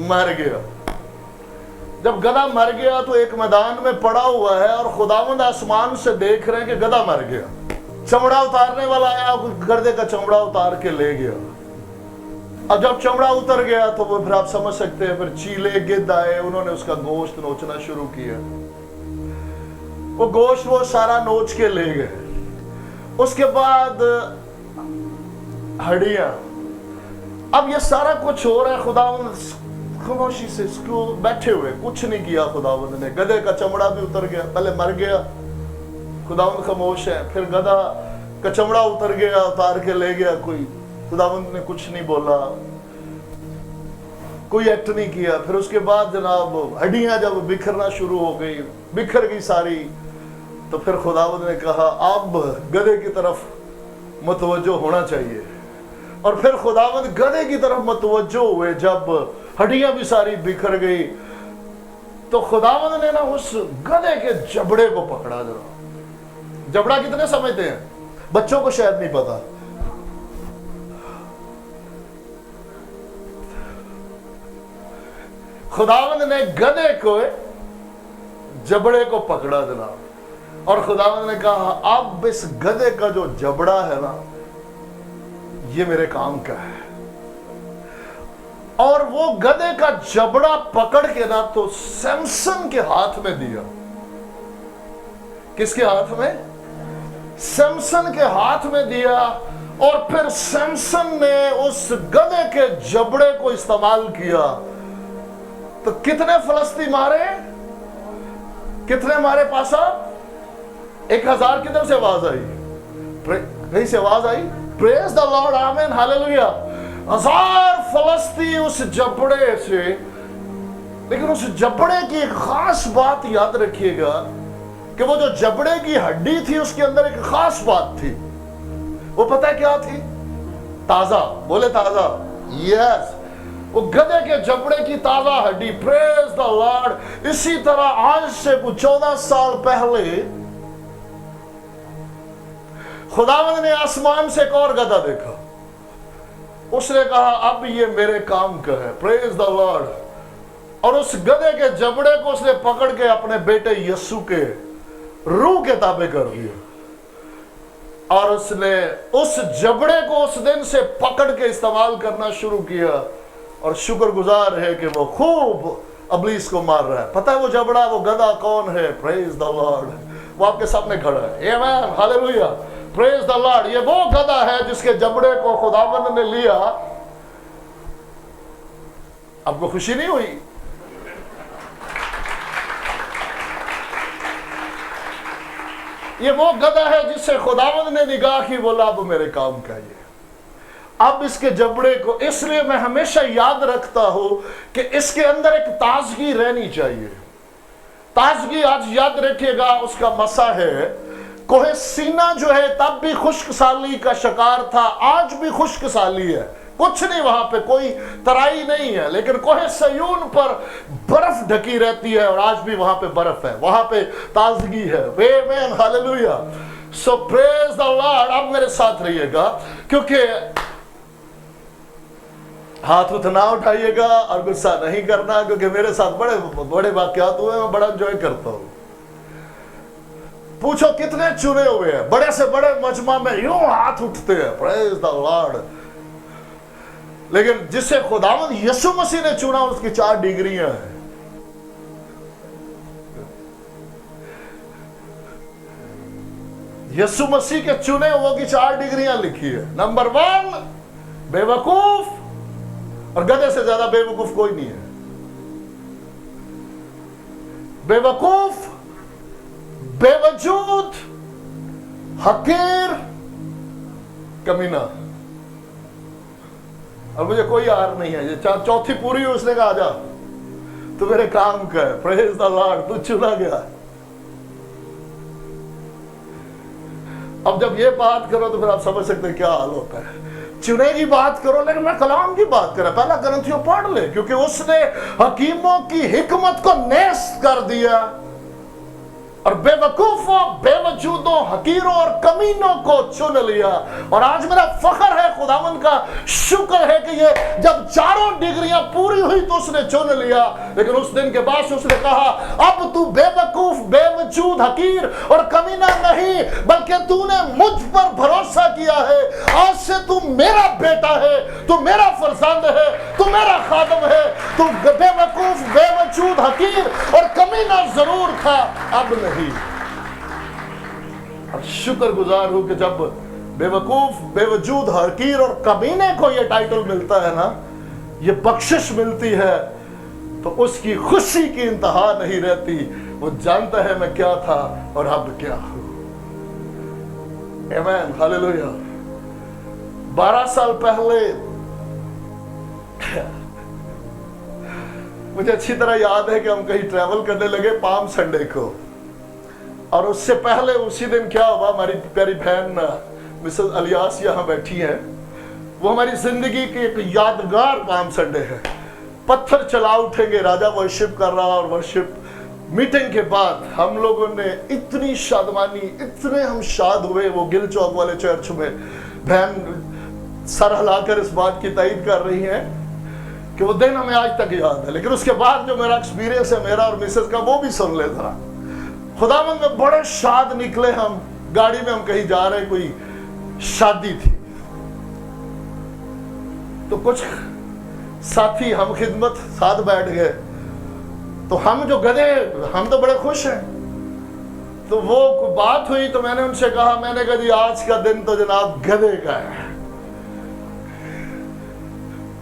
मर गया। जब गधा मर गया तो एक मैदान में पड़ा हुआ है और खुदावंद आसमान से देख रहे हैं कि गधा मर गया। चमड़ा उतारने वाला आया, गधे का चमड़ा उतार के ले गया। अब जब चमड़ा उतर गया तो वो फिर आप समझ सकते हैं, फिर चीले गिद्ध आए, उन्होंने उसका गोश्त नोचना शुरू किया। वो गोश्त वो सारा नोच के ले गए। उसके बाद हड्डियां। अब ये सारा कुछ हो रहा है, खुदावंद खामोशी से बैठे हुए, कुछ नहीं किया खुदावंद ने। गधे का चमड़ा भी उतर गया, पहले मर गया, खुदावंद खामोश है। फिर गधा का चमड़ा उतर गया, उतार के ले गया कोई, खुदावंद ने कुछ नहीं बोला, कोई एक्ट नहीं किया। फिर उसके बाद जनाब हड्डियां जब बिखरना शुरू हो गई, बिखर गई सारी, तो फिर खुदावंद ने कहा अब गधे की तरफ मुतवज्जो होना चाहिए। और फिर खुदावंद गधे की तरफ मुतवज्जो हुए। जब हड्डियां भी सारी बिखर गई तो खुदावंद ने ना उस गधे के जबड़े को पकड़ा। जरा जबड़ा कितने समझते हैं? बच्चों को शायद नहीं पता। खुदावंद ने गधे को जबड़े को पकड़ा जनाब, और खुदावंद ने कहा अब इस गधे का जो जबड़ा है ना, ये मेरे काम का है। और वो गधे का जबड़ा पकड़ के ना तो सैमसन के हाथ में दिया। किसके हाथ में? सैमसन के हाथ में दिया। और फिर सैमसन ने उस गधे के जबड़े को इस्तेमाल किया। तो कितने फलस्ती मारे? कितने मारे पास? 1000 किधर से आवाज आई? कहीं से आवाज आई? प्रेज द लॉर्ड, आमीन, हालेलुया। 1000 फलस्ती उस जबड़े से। लेकिन उस जबड़े की एक खास बात याद रखिएगा कि वो जो जबड़े की हड्डी थी उसके अंदर एक खास बात थी। वो पता है क्या थी? ताजा। बोले ताजा। यस, वो गधे के जबड़े की ताजा हड्डी। Praise the Lord. इसी तरह आज से कुछ 14 साल पहले खुदावंद ने आसमान से एक और गधा देखा। उसने कहा अब ये मेरे काम का है। Praise the Lord. और उस गधे के जबड़े को उसने पकड़ के अपने बेटे यीशु के रूह के ताबे कर दिया। और उसने उस जबड़े को उस दिन से पकड़ के इस्तेमाल करना शुरू किया। और शुक्रगुजार है कि वो खूब अबलीस को मार रहा है। पता है वो जबड़ा, वो गधा कौन है? Praise the Lord. वो आपके सामने खड़ा है। आमीन, हालेलुया, प्रेज द लॉर्ड। ये वो गधा है जिसके जबड़े को खुदावंद ने लिया। आपको खुशी नहीं हुई? ये वो गधा है जिससे खुदावंद ने निगाह की, बोला अब मेरे काम का ये। اب اس کے جبڑے کو، اس لیے میں ہمیشہ یاد رکھتا ہوں کہ اس کے اندر ایک تازگی رہنی چاہیے. تازگی آج یاد رکھیے گا اس کا مسا ہے. کوہ سینا جو ہے تب بھی خشک سالی کا شکار تھا، آج بھی خشک سالی ہے، کچھ نہیں، وہاں پہ کوئی ترائی نہیں ہے، لیکن کوہ سیون پر برف ڈھکی رہتی ہے اور آج بھی وہاں پہ برف ہے، وہاں پہ تازگی ہے. آمین، ہاللویا. سو پریز دی لارڈ. اب میرے ساتھ رہیے گا، کیونکہ ہاتھ نہ اٹھائیے گا اور غصہ نہیں کرنا، کیونکہ میرے ساتھ بڑے بڑے واقعات ہوئے، میں بڑا انجوائے کرتا ہوں. پوچھو کتنے چنے ہوئے ہیں، بڑے سے بڑے مجمع میں یوں ہاتھ اٹھتے ہیں، پریز دی لارڈ. لیکن جسے خداوند یسوع مسیح نے چنا اس کی 4 ڈگریاں ہیں. یسوع مسیح کے چنے وہ کی 4 ڈگریاں لکھی ہے. نمبر 1 بے وقوف، اور گدھے سے زیادہ بے وقوف کوئی نہیں ہے. بے وقوف، بے وجود، حقیر، کمینہ. اور مجھے کوئی آر نہیں ہے، یہ چوتھی پوری اس نے کہا جا تو میرے کام کا ہے. پریز دی لارڈ. تو چنا گیا. اب جب یہ بات کرو تو پھر آپ سمجھ سکتے ہیں کیا حال ہوتا ہے. چنے کی بات کرو، لیکن میں کلام کی بات کر رہا. پہلا کرنتھیوں پڑھ لے، کیونکہ اس نے حکیموں کی حکمت کو نیست کر دیا اور بے وقوفوں، بے وجودوں، حقیروں اور کمینوں کو چن لیا. اور آج میرا فخر ہے، خداوند کا شکر ہے کہ یہ جب 4 ڈگریاں پوری ہوئی تو اس نے چن لیا. لیکن اس دن کے بعد اس نے کہا اب تو بے وقوف، بے وجود، حقیر اور کمینہ نہیں، بلکہ تو نے مجھ پر بھروسہ کیا ہے. آج سے تو میرا بیٹا ہے، تو میرا فرزند ہے، تو میرا خادم ہے. تو بے وقوف، بے وجود، حقیر اور کمینہ ضرور تھا، اب نہیں. اور شکر گزار ہوں کہ جب بے وقوف، بے وجود، حقیر اور کمینے کو یہ ٹائٹل ملتا ہے نا، یہ بخشش ملتی ہے، تو اس کی خوشی کی انتہا نہیں رہتی. وہ جانتا ہے میں کیا تھا اور اب کیا ہوں. آمین، ہاللویا. 12 سال پہلے مجھے اچھی طرح یاد ہے کہ ہم کہیں ٹریول کرنے لگے پام سنڈے کو. اور اس سے پہلے اسی دن کیا ہوا، ہماری پیاری بہن مسز الیاس یہاں بیٹھی ہیں. وہ ہماری زندگی کی ایک یادگار پام سنڈے ہے. پتھر چلا اٹھیں گے، راجہ ورشپ کر رہا، اور ورشپ میٹنگ کے بعد ہم لوگوں نے اتنی شادمانی، اتنے ہم شاد ہوئے. وہ گل چوک والے چرچ میں بہن سر ہلا کر اس بات کی تائید کر رہی ہیں کہ وہ دن ہمیں آج تک یاد ہے. لیکن اس کے بعد جو میرا ایکسپیرینس ہے میرا اور مسز کا، وہ بھی سن لے ذرا. خداوند میں بڑے شاد نکلے. ہم گاڑی میں ہم کہیں جا رہے، کوئی شادی تھی، تو کچھ ساتھی ہم خدمت ساتھ بیٹھ گئے. تو ہم جو گدھے، ہم تو بڑے خوش ہیں. تو وہ بات ہوئی تو میں نے ان سے کہا، میں نے کہا جی آج کا دن تو جناب گدھے کا ہے.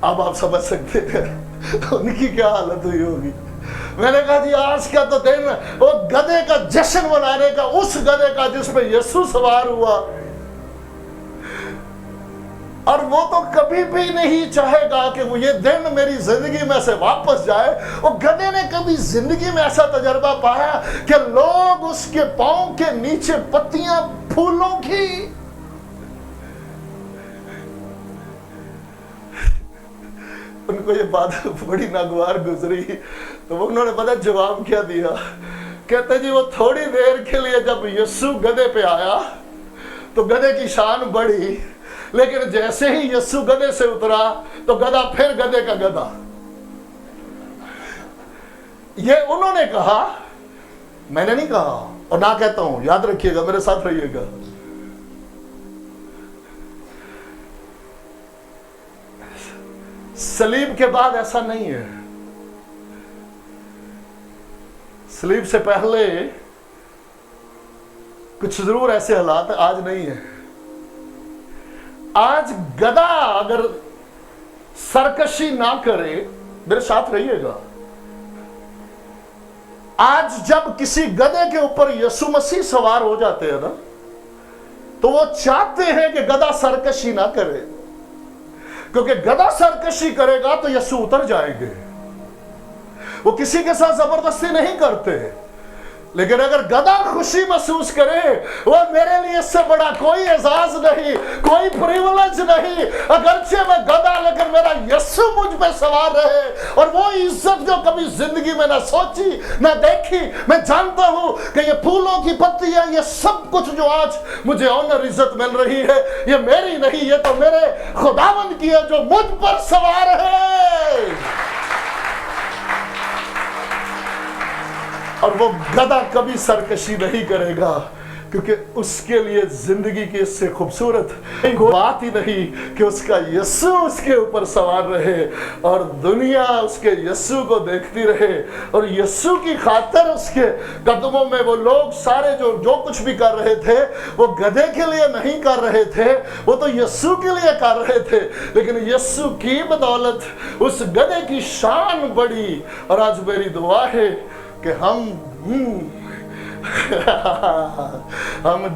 اب آپ سمجھ سکتے ہیں ان کی کیا حالت ہوئی ہوگی. میں نے کہا جی آج کا تو دن وہ گدھے کا جشن منانے کا، اس گدھے کا جس پہ یسوع سوار ہوا. اور وہ تو کبھی بھی نہیں چاہے گا کہ وہ یہ دن میری زندگی میں سے واپس جائے. وہ گدھے نے کبھی زندگی میں ایسا تجربہ پایا کہ لوگ اس کے پاؤں کے نیچے پتیاں پھولوں کی. ان کو یہ بات بڑی ناگوار گزری. تو انہوں نے پتہ جواب کیا دیا، کہتے جی وہ تھوڑی دیر کے لیے جب یسوع گدھے پہ آیا تو گدھے کی شان بڑھی، لیکن جیسے ہی یسوع گدھے سے اترا تو گدھا پھر گدھے کا گدھا. یہ انہوں نے کہا، میں نے نہیں کہا اور نہ کہتا ہوں. یاد رکھیے گا، میرے ساتھ رہیے گا. صلیب کے بعد ایسا نہیں ہے. صلیب سے پہلے کچھ ضرور ایسے حالات آج نہیں ہے. آج گدھا اگر سرکشی نہ کرے، میرے ساتھ رہیے گا، آج جب کسی گدھے کے اوپر یسوع مسیح سوار ہو جاتے ہیں نا، تو وہ چاہتے ہیں کہ گدھا سرکشی نہ کرے. क्योंकि गधा सरकशी करेगा तो यीशु उतर जाएंगे। वो किसी के साथ जबरदस्ती नहीं करते, लेकिन अगर गधा खुशी महसूस करे, वो मेरे लिए इससे बड़ा कोई एजाज नहीं, कोई प्रिविलेज नहीं, अगरचे मैं गधा लेकिन मेरा यीशु मुझ पे सवार रहे। और वो इज्जत जो कभी जिंदगी में ना सोची ना देखी, मैं जानता हूं कि ये फूलों की पत्तियां, ये सब कुछ जो आज मुझे ऑनर इज्जत मिल रही है, ये मेरी नहीं, ये तो मेरे खुदावंद की है जो मुझ पर सवार है। और वो गधा कभी सरकशी नहीं करेगा, क्योंकि उसके लिए जिंदगी की इससे खूबसूरत बात ही नहीं कि उसका यीशु उसके ऊपर सवार रहे और दुनिया उसके यीशु को देखती रहे। और यीशु की खातिर उसके कदमों में वो लोग सारे जो कुछ भी कर रहे थे, वो गधे के लिए नहीं कर रहे थे, वो तो यीशु के लिए कर रहे थे। लेकिन यीशु की बदौलत उस गधे की शान बढ़ी। और आज मेरी दुआ है कि हम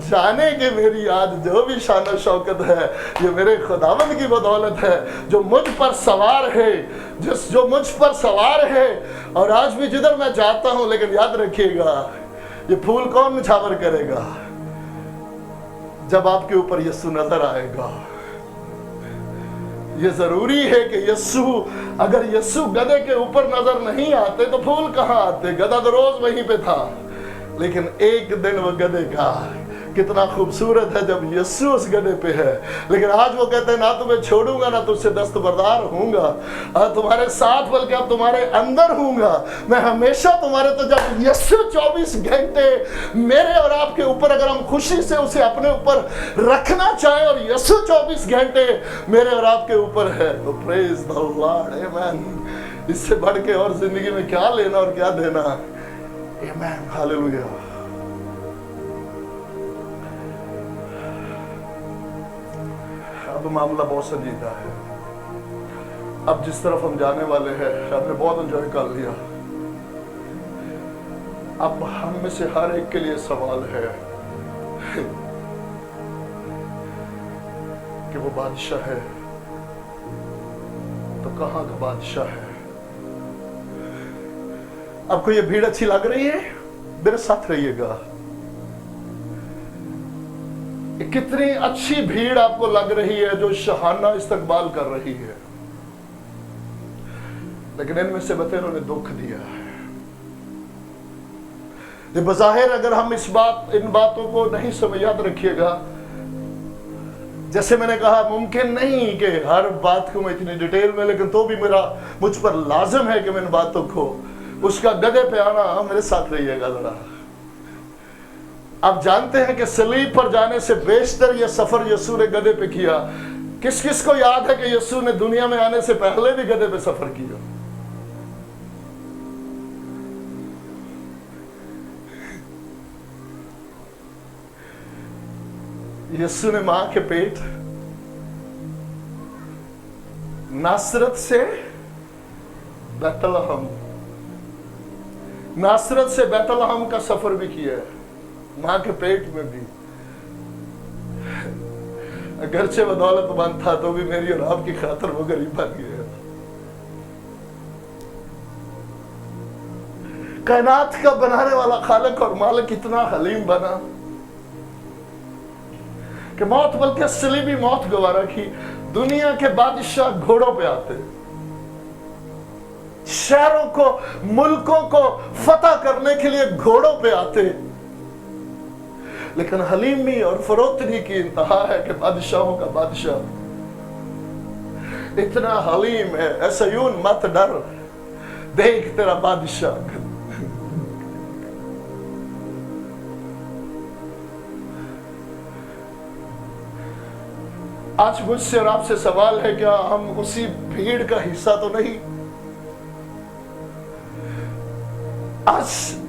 जाने कि मेरी आज जो भी शान शौकत है, ये मेरे खुदावंद की बदौलत है जो मुझ पर सवार है, जो मुझ पर सवार है। और आज भी जिधर मैं जाता हूं, लेकिन याद रखिएगा, ये फूल कौन निछावर करेगा? जब आपके ऊपर यीशु नजर आएगा। ये जरूरी है कि यीशु, अगर यीशु गधे के ऊपर नजर नहीं आते तो फूल कहां आते? गधा तो रोज वहीं पे था, लेकिन एक दिन वो गधे का कितना खूबसूरत है जब यीशु उस गधे पे है। लेकिन आज वो कहते हैं ना तुम्हें छोड़ूंगा, ना तुझसे दस्तबरदार होऊंगा, तुम्हारे साथ बल्कि अब तुम्हारे अंदर होऊंगा मैं हमेशा तुम्हारे। तो जब यीशु 24 घंटे मेरे और आपके ऊपर, अगर हम खुशी से उसे अपने ऊपर रखना चाहें और यीशु 24 घंटे मेरे और आपके ऊपर है, तो प्रेज द लॉर्ड, आमेन। इससे बढ़ के और जिंदगी में क्या लेना और क्या देना? आमेन, हालेलुया। अब मामला बहुत संजीदा है। अब जिस तरफ हम जाने वाले हैं, आपने बहुत एंजॉय कर लिया। अब हम में से हर एक के लिए सवाल है कि वो बादशाह है तो कहां का बादशाह है? आपको ये भीड़ अच्छी लग रही है? मेरे साथ रहिएगा। कितनी अच्छी भीड़ आपको लग रही है जो शहाना इस्तकबाल कर रही है, लेकिन इनमें से बतेरों ने दुख दिया है। ये बज़ाहिर अगर हम इन बातों को नहीं समझ, याद रखिएगा, जैसे मैंने कहा, मुमकिन नहीं कि हर बात को मैं इतनी डिटेल में, लेकिन तो भी मुझ पर लाजिम है कि मैं इन बातों को, उसका गधे पे आना, मेरे साथ रहिएगा जरा। आप जानते हैं कि सलीब पर जाने से बेशतर यह सफर यीशु ने गधे पे किया। किस किस को याद है कि यीशु ने दुनिया में आने से पहले भी गधे पे सफर किया? यीशु ने मां के पेट नासरत से बैतलहम, नासरत से बैतलहम का सफर भी किया है, मां के पेट में भी। अगरचे वो दौलतमंद था तो भी मेरी और आपकी खातिर वो गरीब बन गया। कायनात का बनाने वाला खालिक और मालिक इतना हलीम बना कि मौत, बल्कि सलीबी मौत गवारा की। दुनिया के बादशाह घोड़ों पे आते, शहरों को, मुल्कों को फतह करने के लिए घोड़ों पे आते, लेकिन हलीमी और फरोतनी की इंतहा है कि बादशाहों का बादशाह इतना हलीम है। ऐसा यून मत डर, देख तेरा बादशाह। आज मुझसे और आपसे सवाल है, क्या हम उसी भीड़ का हिस्सा तो नहीं? आज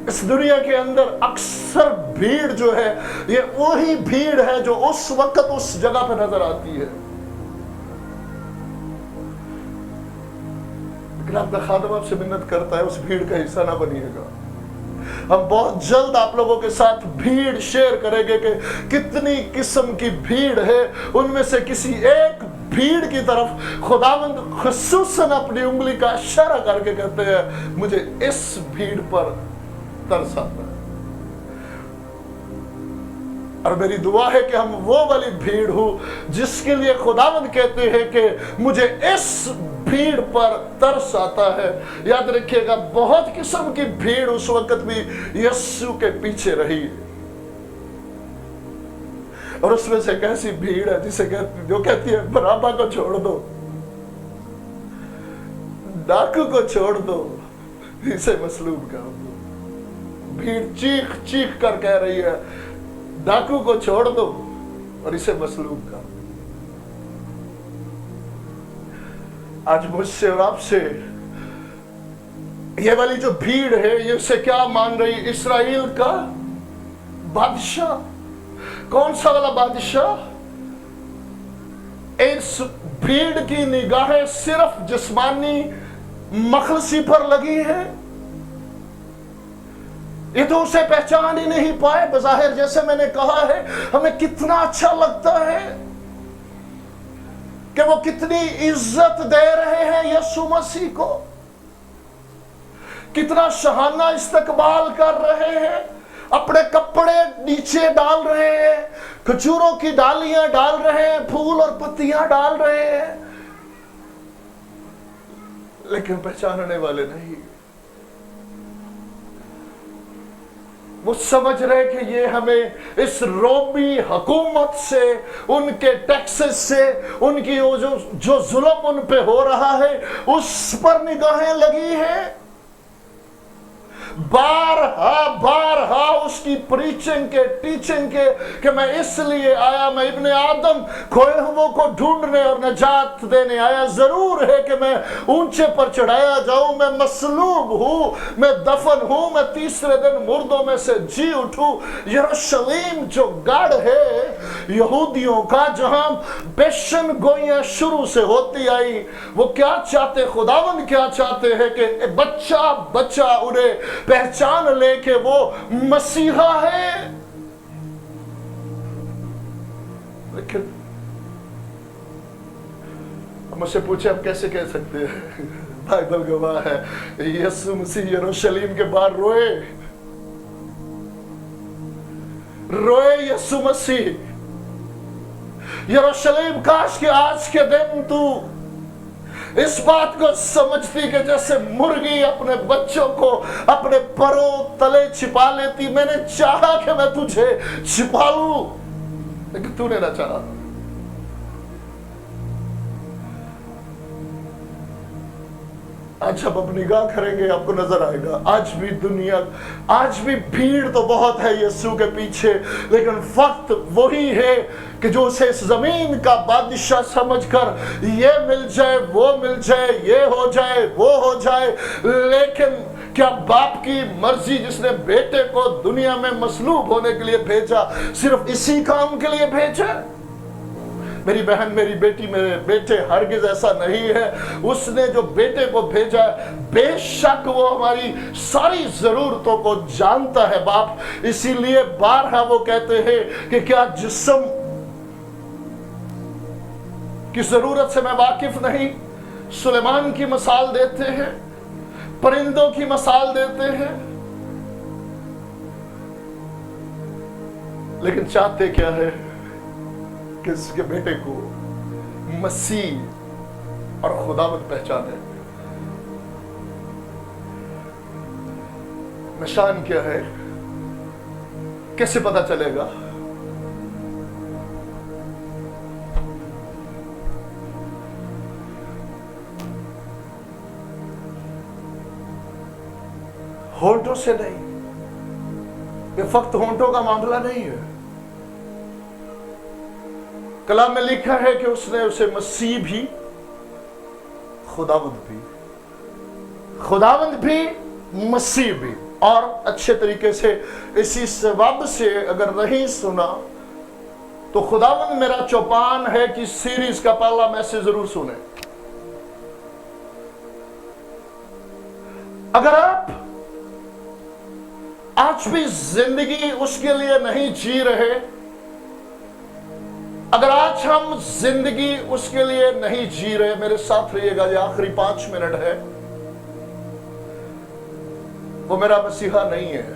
इस दुनिया के अंदर अक्सर भीड़ जो है, ये वही भीड़ है जो उस वक्त उस जगह पर नजर आती है। लेकिन आपका खादम आपसे मिन्नत करता है, उस भीड़ का हिस्सा ना बनिएगा। हम बहुत जल्द आप लोगों के साथ भीड़ शेयर करेंगे कि कितनी किस्म की भीड़ है, उनमें से किसी एक भीड़ की तरफ खुदावंद खुसूसन अपनी उंगली का इशारा करके कहते हैं मुझे इस भीड़ पर तरस आता है। और मेरी दुआ है कि हम वो वाली भीड़ हो जिसके लिए खुदावंद कहते हैं कि मुझे इस भीड़ पर तरस आता है। याद रखिएगा, बहुत किस्म की भीड़ उस वक्त भी यीशु के पीछे रही, और उसमें से एक ऐसी भीड़ है जो कहती है बराबा को छोड़ दो, डाकू को छोड़ दो, इसे मसलूब कर दो। भीड़ चीख चीख कर कह रही है डाकू को छोड़ दो और इसे मसलूब कर। आज मुझसे और आपसे ये वाली जो भीड़ है ये उसे क्या मान रही? इस्राएल का बादशाह। कौन सा वाला बादशाह? इस भीड़ की निगाहें सिर्फ जिस्मानी मखलसी पर लगी है। ये तो उसे पहचान ही नहीं पाए। बज़ाहिर जैसे मैंने कहा है, हमें कितना अच्छा लगता है कि वो कितनी इज्जत दे रहे हैं यीशु मसीह को, कितना शहाना इस्तकबाल कर रहे हैं, अपने कपड़े नीचे डाल रहे हैं, खजूरों की डालियां डाल रहे हैं, फूल और पत्तियां डाल रहे हैं, लेकिन पहचानने वाले नहीं। वो समझ रहे कि ये हमें इस रोमी हुकूमत से, उनके टैक्सेस से, उनकी वो जो जुल्म उन पे हो रहा है उस पर निगाहें लगी है। बारहा उसकी प्रीचिंग के, टीचिंग के कि मैं इसलिए आया, मैं इब्ने आदम खोए हुओं को ढूंढने और नजात देने आया। जरूर है कि मैं ऊंचे पर चढ़ाया जाऊं, मैं मसलूब हूं, मैं दफन हूं, मैं तीसरे दिन मुर्दों में से जी उठूं। यरूशलेम जो गढ़ है यहूदियों का, जहां पेशन गोइयां शुरू से होती आई, वो क्या चाहते, खुदावंद क्या चाहते हैं कि बच्चा बच्चा उन्हें पहचान ले कि वो मसीहा है। लेकिन मुझसे पूछे आप कैसे कह सकते हैं? बाइबल गवाह है, यीशु मसीह यरूशलेम के बाहर रोए यीशु मसीह। यरूशलेम, काश के आज के दिन तू इस बात को समझती कि जैसे मुर्गी अपने बच्चों को अपने परों तले छिपा लेती। मैंने चाहा कि मैं तुझे छिपा लूं, लेकिन तूने ना चाहा। आज जब आप निगाह करेंगे आपको नजर आएगा, आज भी दुनिया, आज भी भीड़ तो बहुत है यीशु के पीछे, लेकिन वक्त वही है कि जो उसे इस जमीन का बादशाह समझकर ये मिल जाए, वो मिल जाए, ये हो जाए, वो हो जाए। लेकिन क्या बाप की मर्जी जिसने बेटे को दुनिया में मसलूब होने के लिए भेजा, सिर्फ इसी काम के लिए भेजा? मेरी बहन, मेरी बेटी, मेरे बेटे, हरगिज ऐसा नहीं है। उसने जो बेटे को भेजा, बेशक वो हमारी सारी जरूरतों को जानता है बाप। इसीलिए बारहा वो कहते हैं कि क्या जिस्म की जरूरत से मैं वाकिफ नहीं? सुलेमान की मिसाल देते हैं, परिंदों की मिसाल देते हैं, लेकिन चाहते क्या है कि उसके बेटे को मसीह और खुदावंद पहचाने। निशान क्या है? कैसे पता चलेगा? होंठों से नहीं, ये फक्त होंठों का मामला नहीं है। कलाम में लिखा है कि उसने उसे मसीह भी, खुदावंद भी, मसीह भी। और अच्छे तरीके से इसी सबब से अगर नहीं सुना तो खुदावंद मेरा चौपान है कि सीरीज का पहला मैसेज जरूर सुने। अगर आप आज भी जिंदगी उसके लिए नहीं जी रहे, اگر آج ہم زندگی اس کے لیے نہیں جی رہے، میرے ساتھ رہیے گا، یہ آخری 5 منٹ ہے، وہ میرا مسیحا نہیں ہے۔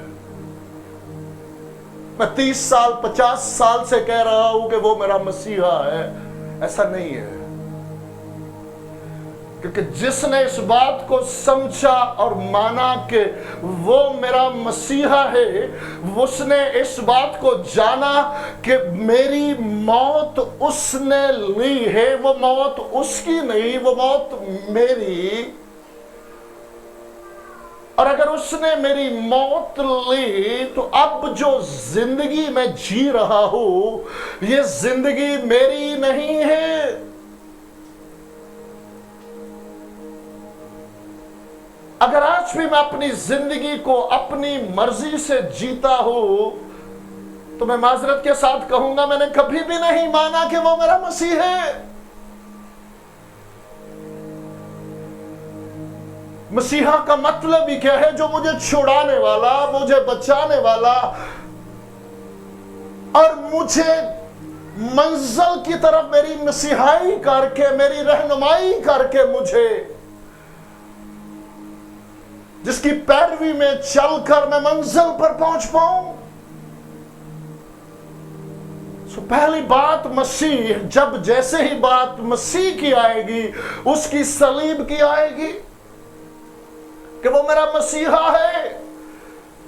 میں 30 سال 50 سال سے کہہ رہا ہوں کہ وہ میرا مسیحا ہے، ایسا نہیں ہے۔ کیونکہ جس نے اس بات کو سمجھا اور مانا کہ وہ میرا مسیحا ہے، اس نے اس بات کو جانا کہ میری موت اس نے لی ہے، وہ موت اس کی نہیں، وہ موت میری۔ اور اگر اس نے میری موت لی تو اب جو زندگی میں جی رہا ہوں، یہ زندگی میری نہیں ہے۔ اگر آج بھی میں اپنی زندگی کو اپنی مرضی سے جیتا ہوں تو میں معذرت کے ساتھ کہوں گا، میں نے کبھی بھی نہیں مانا کہ وہ میرا مسیح ہے۔ مسیحا کا مطلب ہی کیا ہے؟ جو مجھے چھڑانے والا، مجھے بچانے والا اور مجھے منزل کی طرف میری مسیحائی کر کے، میری رہنمائی کر کے، مجھے جس کی پیروی میں چل کر میں منزل پر پہنچ پاؤں۔ پہلی بات مسیح، جب جیسے ہی بات مسیح کی آئے گی، اس کی صلیب کی آئے گی کہ وہ میرا مسیحا ہے،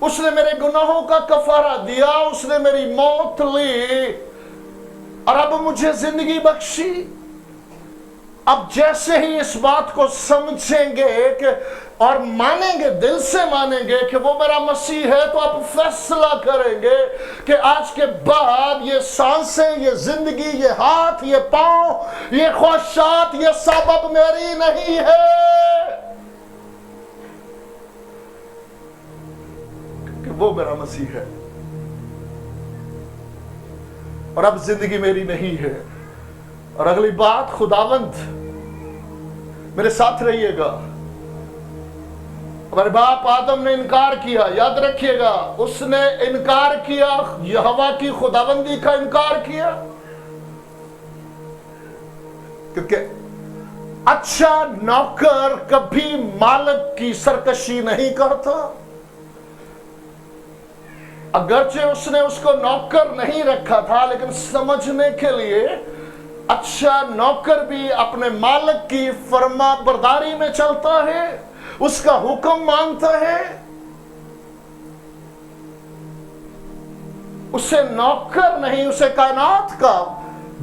اس نے میرے گناہوں کا کفارہ دیا، اس نے میری موت لی اور اب مجھے زندگی بخشی۔ اب جیسے ہی اس بات کو سمجھیں گے کہ اور مانیں گے، دل سے مانیں گے کہ وہ میرا مسیح ہے، تو آپ فیصلہ کریں گے کہ آج کے بعد یہ سانسیں، یہ زندگی، یہ ہاتھ، یہ پاؤں، یہ خواہشات، یہ سبب میری نہیں ہے، کہ وہ میرا مسیح ہے۔ اور اب زندگی میری نہیں ہے۔ اور اگلی بات، خداوند، میرے ساتھ رہیے گا، ہمارے باپ آدم نے انکار کیا، یاد رکھیے گا، اس نے انکار کیا، یہوہ کی خداوندی کا انکار کیا، کیونکہ اچھا نوکر کبھی مالک کی سرکشی نہیں کرتا۔ اگرچہ اس نے اس کو نوکر نہیں رکھا تھا، لیکن سمجھنے کے لیے اچھا نوکر بھی اپنے مالک کی فرما برداری میں چلتا ہے، اس کا حکم مانتا ہے۔ اسے نوکر نہیں، اسے کائنات کا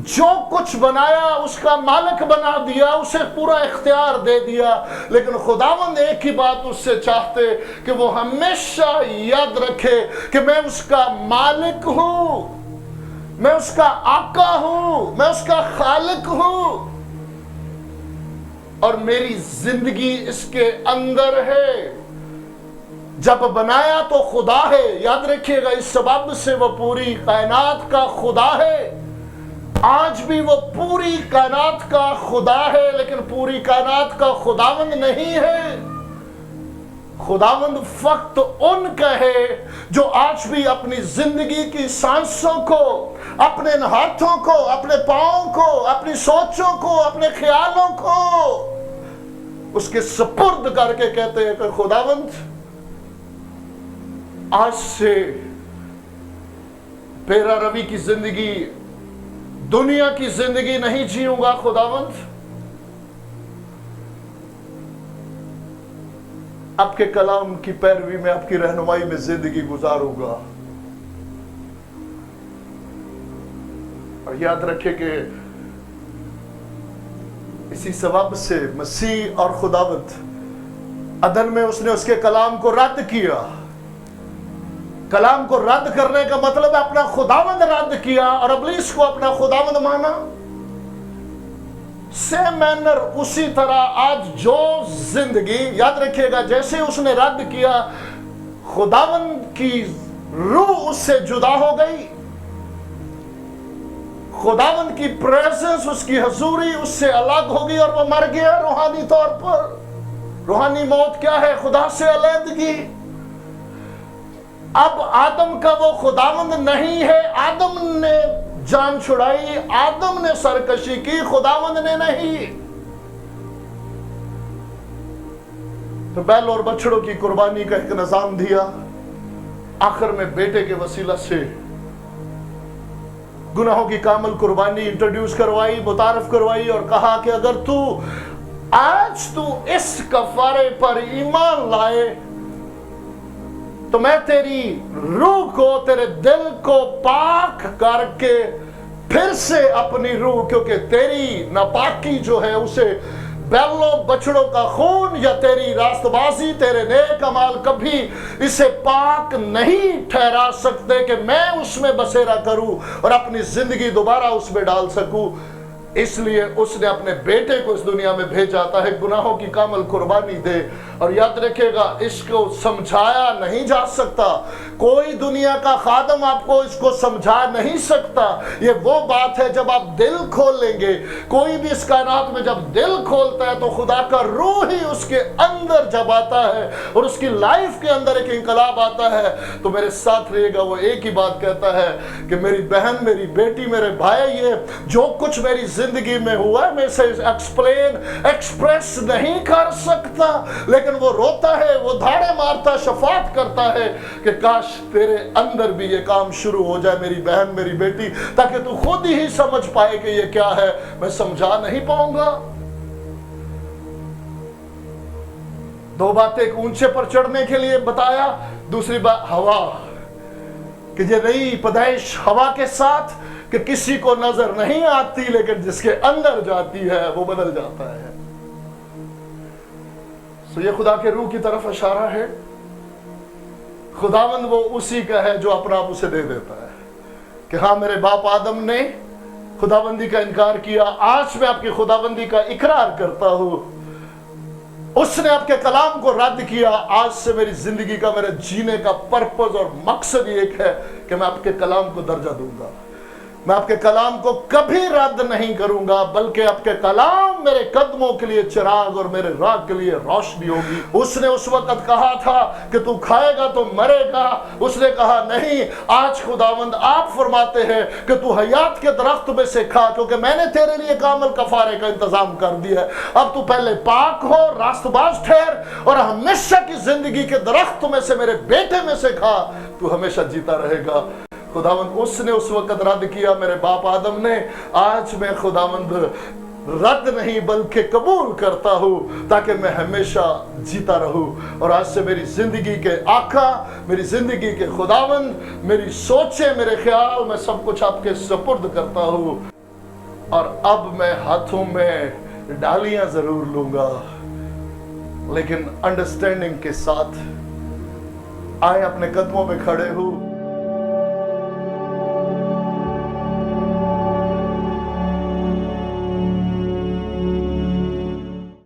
جو کچھ بنایا اس کا مالک بنا دیا، اسے پورا اختیار دے دیا۔ لیکن خداوند ایک ہی بات اس سے چاہتے کہ وہ ہمیشہ یاد رکھے کہ میں اس کا مالک ہوں، میں اس کا آقا ہوں، میں اس کا خالق ہوں، اور میری زندگی اس کے اندر ہے۔ جب بنایا تو خدا ہے، یاد رکھیے گا، اس سبب سے وہ پوری کائنات کا خدا ہے۔ آج بھی وہ پوری کائنات کا خدا ہے، لیکن پوری کائنات کا خداوند نہیں ہے۔ خداوند فقط ان کا ہے جو آج بھی اپنی زندگی کی سانسوں کو، اپنے ہاتھوں کو، اپنے پاؤں کو، اپنی سوچوں کو، اپنے خیالوں کو اس کے سپرد کر کے کہتے ہیں کہ خداوند، آج سے پیرا روی کی زندگی، دنیا کی زندگی نہیں جیوں گا خداوند، آپ کے کلام کی پیروی میں، آپ کی رہنمائی میں زندگی گزاروں گا۔ اور یاد رکھے کہ اسی سبب سے مسیح اور خداوند عدن میں اس نے اس کے کلام کو رد کیا۔ کلام کو رد کرنے کا مطلب ہے اپنا خداوند رد کیا اور ابلیس کو اپنا خداوند مانا۔ سیم مینر اسی طرح آج جو زندگی، یاد رکھیے گا، جیسے اس نے رد کیا، خداوند کی روح اس سے جدا ہو گئی، خداوند کی پریزنس، اس کی حضوری اس سے الگ ہوگی اور وہ مر گیا روحانی طور پر۔ روحانی موت کیا ہے؟ خدا سے علیحدگی۔ اب آدم کا وہ خداوند نہیں ہے۔ آدم نے जान छुड़ाई, आदम ने सरकशी की, खुदावंद ने नहीं। तो बैल और बछड़ों की कुर्बानी का एक निजाम दिया, आखिर में बेटे के वसीला से गुनाहों की कामल कुर्बानी इंट्रोड्यूस करवाई, मुतारफ करवाई और कहा कि अगर तू आज तू इस कफारे पर ईमान लाए तो मैं तेरी रूह को, तेरे दिल को पाक करके फिर से अपनी रूह, क्योंकि तेरी नापाकी जो है उसे बैलों बछड़ों का खून या तेरी रास्तबाजी, तेरे नेक अमाल कभी इसे पाक नहीं ठहरा सकते कि मैं उसमें बसेरा करूं और अपनी जिंदगी दोबारा उसमें डाल सकूं। इसलिए उसने अपने बेटे को इस दुनिया में भेजा था गुनाहों की कामल कुर्बानी दे। और याद रखिएगा, इसको समझाया नहीं जा सकता, कोई दुनिया का खादम आपको इसको समझा नहीं सकता। ये वो बात है जब आप दिल खोल लेंगे। कोई भी इस कायनात में जब दिल खोलता है तो खुदा का रूह ही उसके अंदर जब आता है और उसकी लाइफ के अंदर एक इंकलाब आता है, तो मेरे साथ रहिएगा, वो एक ही बात कहता है कि मेरी बहन, मेरी बेटी, मेरे भाई, ये जो कुछ मेरी जिंदगी में हुआ मैं इसे एक्सप्रेस नहीं कर सकता, लेकिन वो रोता है, वो धाड़े मारता, शफात करता है कि काश तेरे अंदर भी ये काम शुरू हो जाए मेरी बहन, मेरी बेटी, ताकि तू खुद ही समझ पाए कि ये क्या है, मैं समझा नहीं पाऊंगा। दो बातें, एक ऊंचे पर चढ़ने के लिए बताया, दूसरी बात हवा, कि ये नई पैदाइश हवा के साथ कि किसी को नजर नहीं आती लेकिन जिसके अंदर जाती है वो बदल जाता है। तो ये खुदा के रूह की तरफ इशारा है। खुदावंद वो उसी का है जो अपना आप उसे दे देता है कि हाँ, मेरे बाप आदम ने खुदाबंदी का इनकार किया, आज मैं आपकी खुदाबंदी का इकरार करता हूं। उसने आपके कलाम को रद्द किया, आज से मेरी जिंदगी का, मेरे जीने का पर्पस और मकसद एक है कि मैं आपके कलाम को दर्जा दूंगा। मैं आपके कलाम को कभी रद्द नहीं करूंगा, बल्कि आपके कलाम मेरे कदमों के लिए चिराग और मेरे राह के लिए रोशनी होगी। उसने उस वक्त कहा था कि तू खाएगा तो मरेगा, उसने कहा नहीं। आज खुदावंद आप फरमाते हैं कि तू हयात के दरख्त में से खा, क्योंकि मैंने तेरे लिए कामल कफारे का इंतजाम कर दिया है। अब तू पहले पाक हो, रास्तबाज ठहर और हमेशा की जिंदगी के दरख्त में से, मेरे बेटे में से खा, तू हमेशा जीता रहेगा। खुदावंद उसने उस वक्त रद्द किया, मेरे बाप आदम ने। आज मैं खुदावंद रद्द नहीं बल्कि कबूल करता हूं, ताकि मैं हमेशा जीता रहूं। और आज से मेरी जिंदगी के आका, मेरी जिंदगी के खुदावंद, मेरी सोचें, मेरे ख्याल, मैं सब कुछ आपके सुपुर्द करता हूं। और अब मैं हाथों में डालियां जरूर लूंगा, लेकिन अंडरस्टैंडिंग के साथ आए, अपने कदमों में खड़े हूं।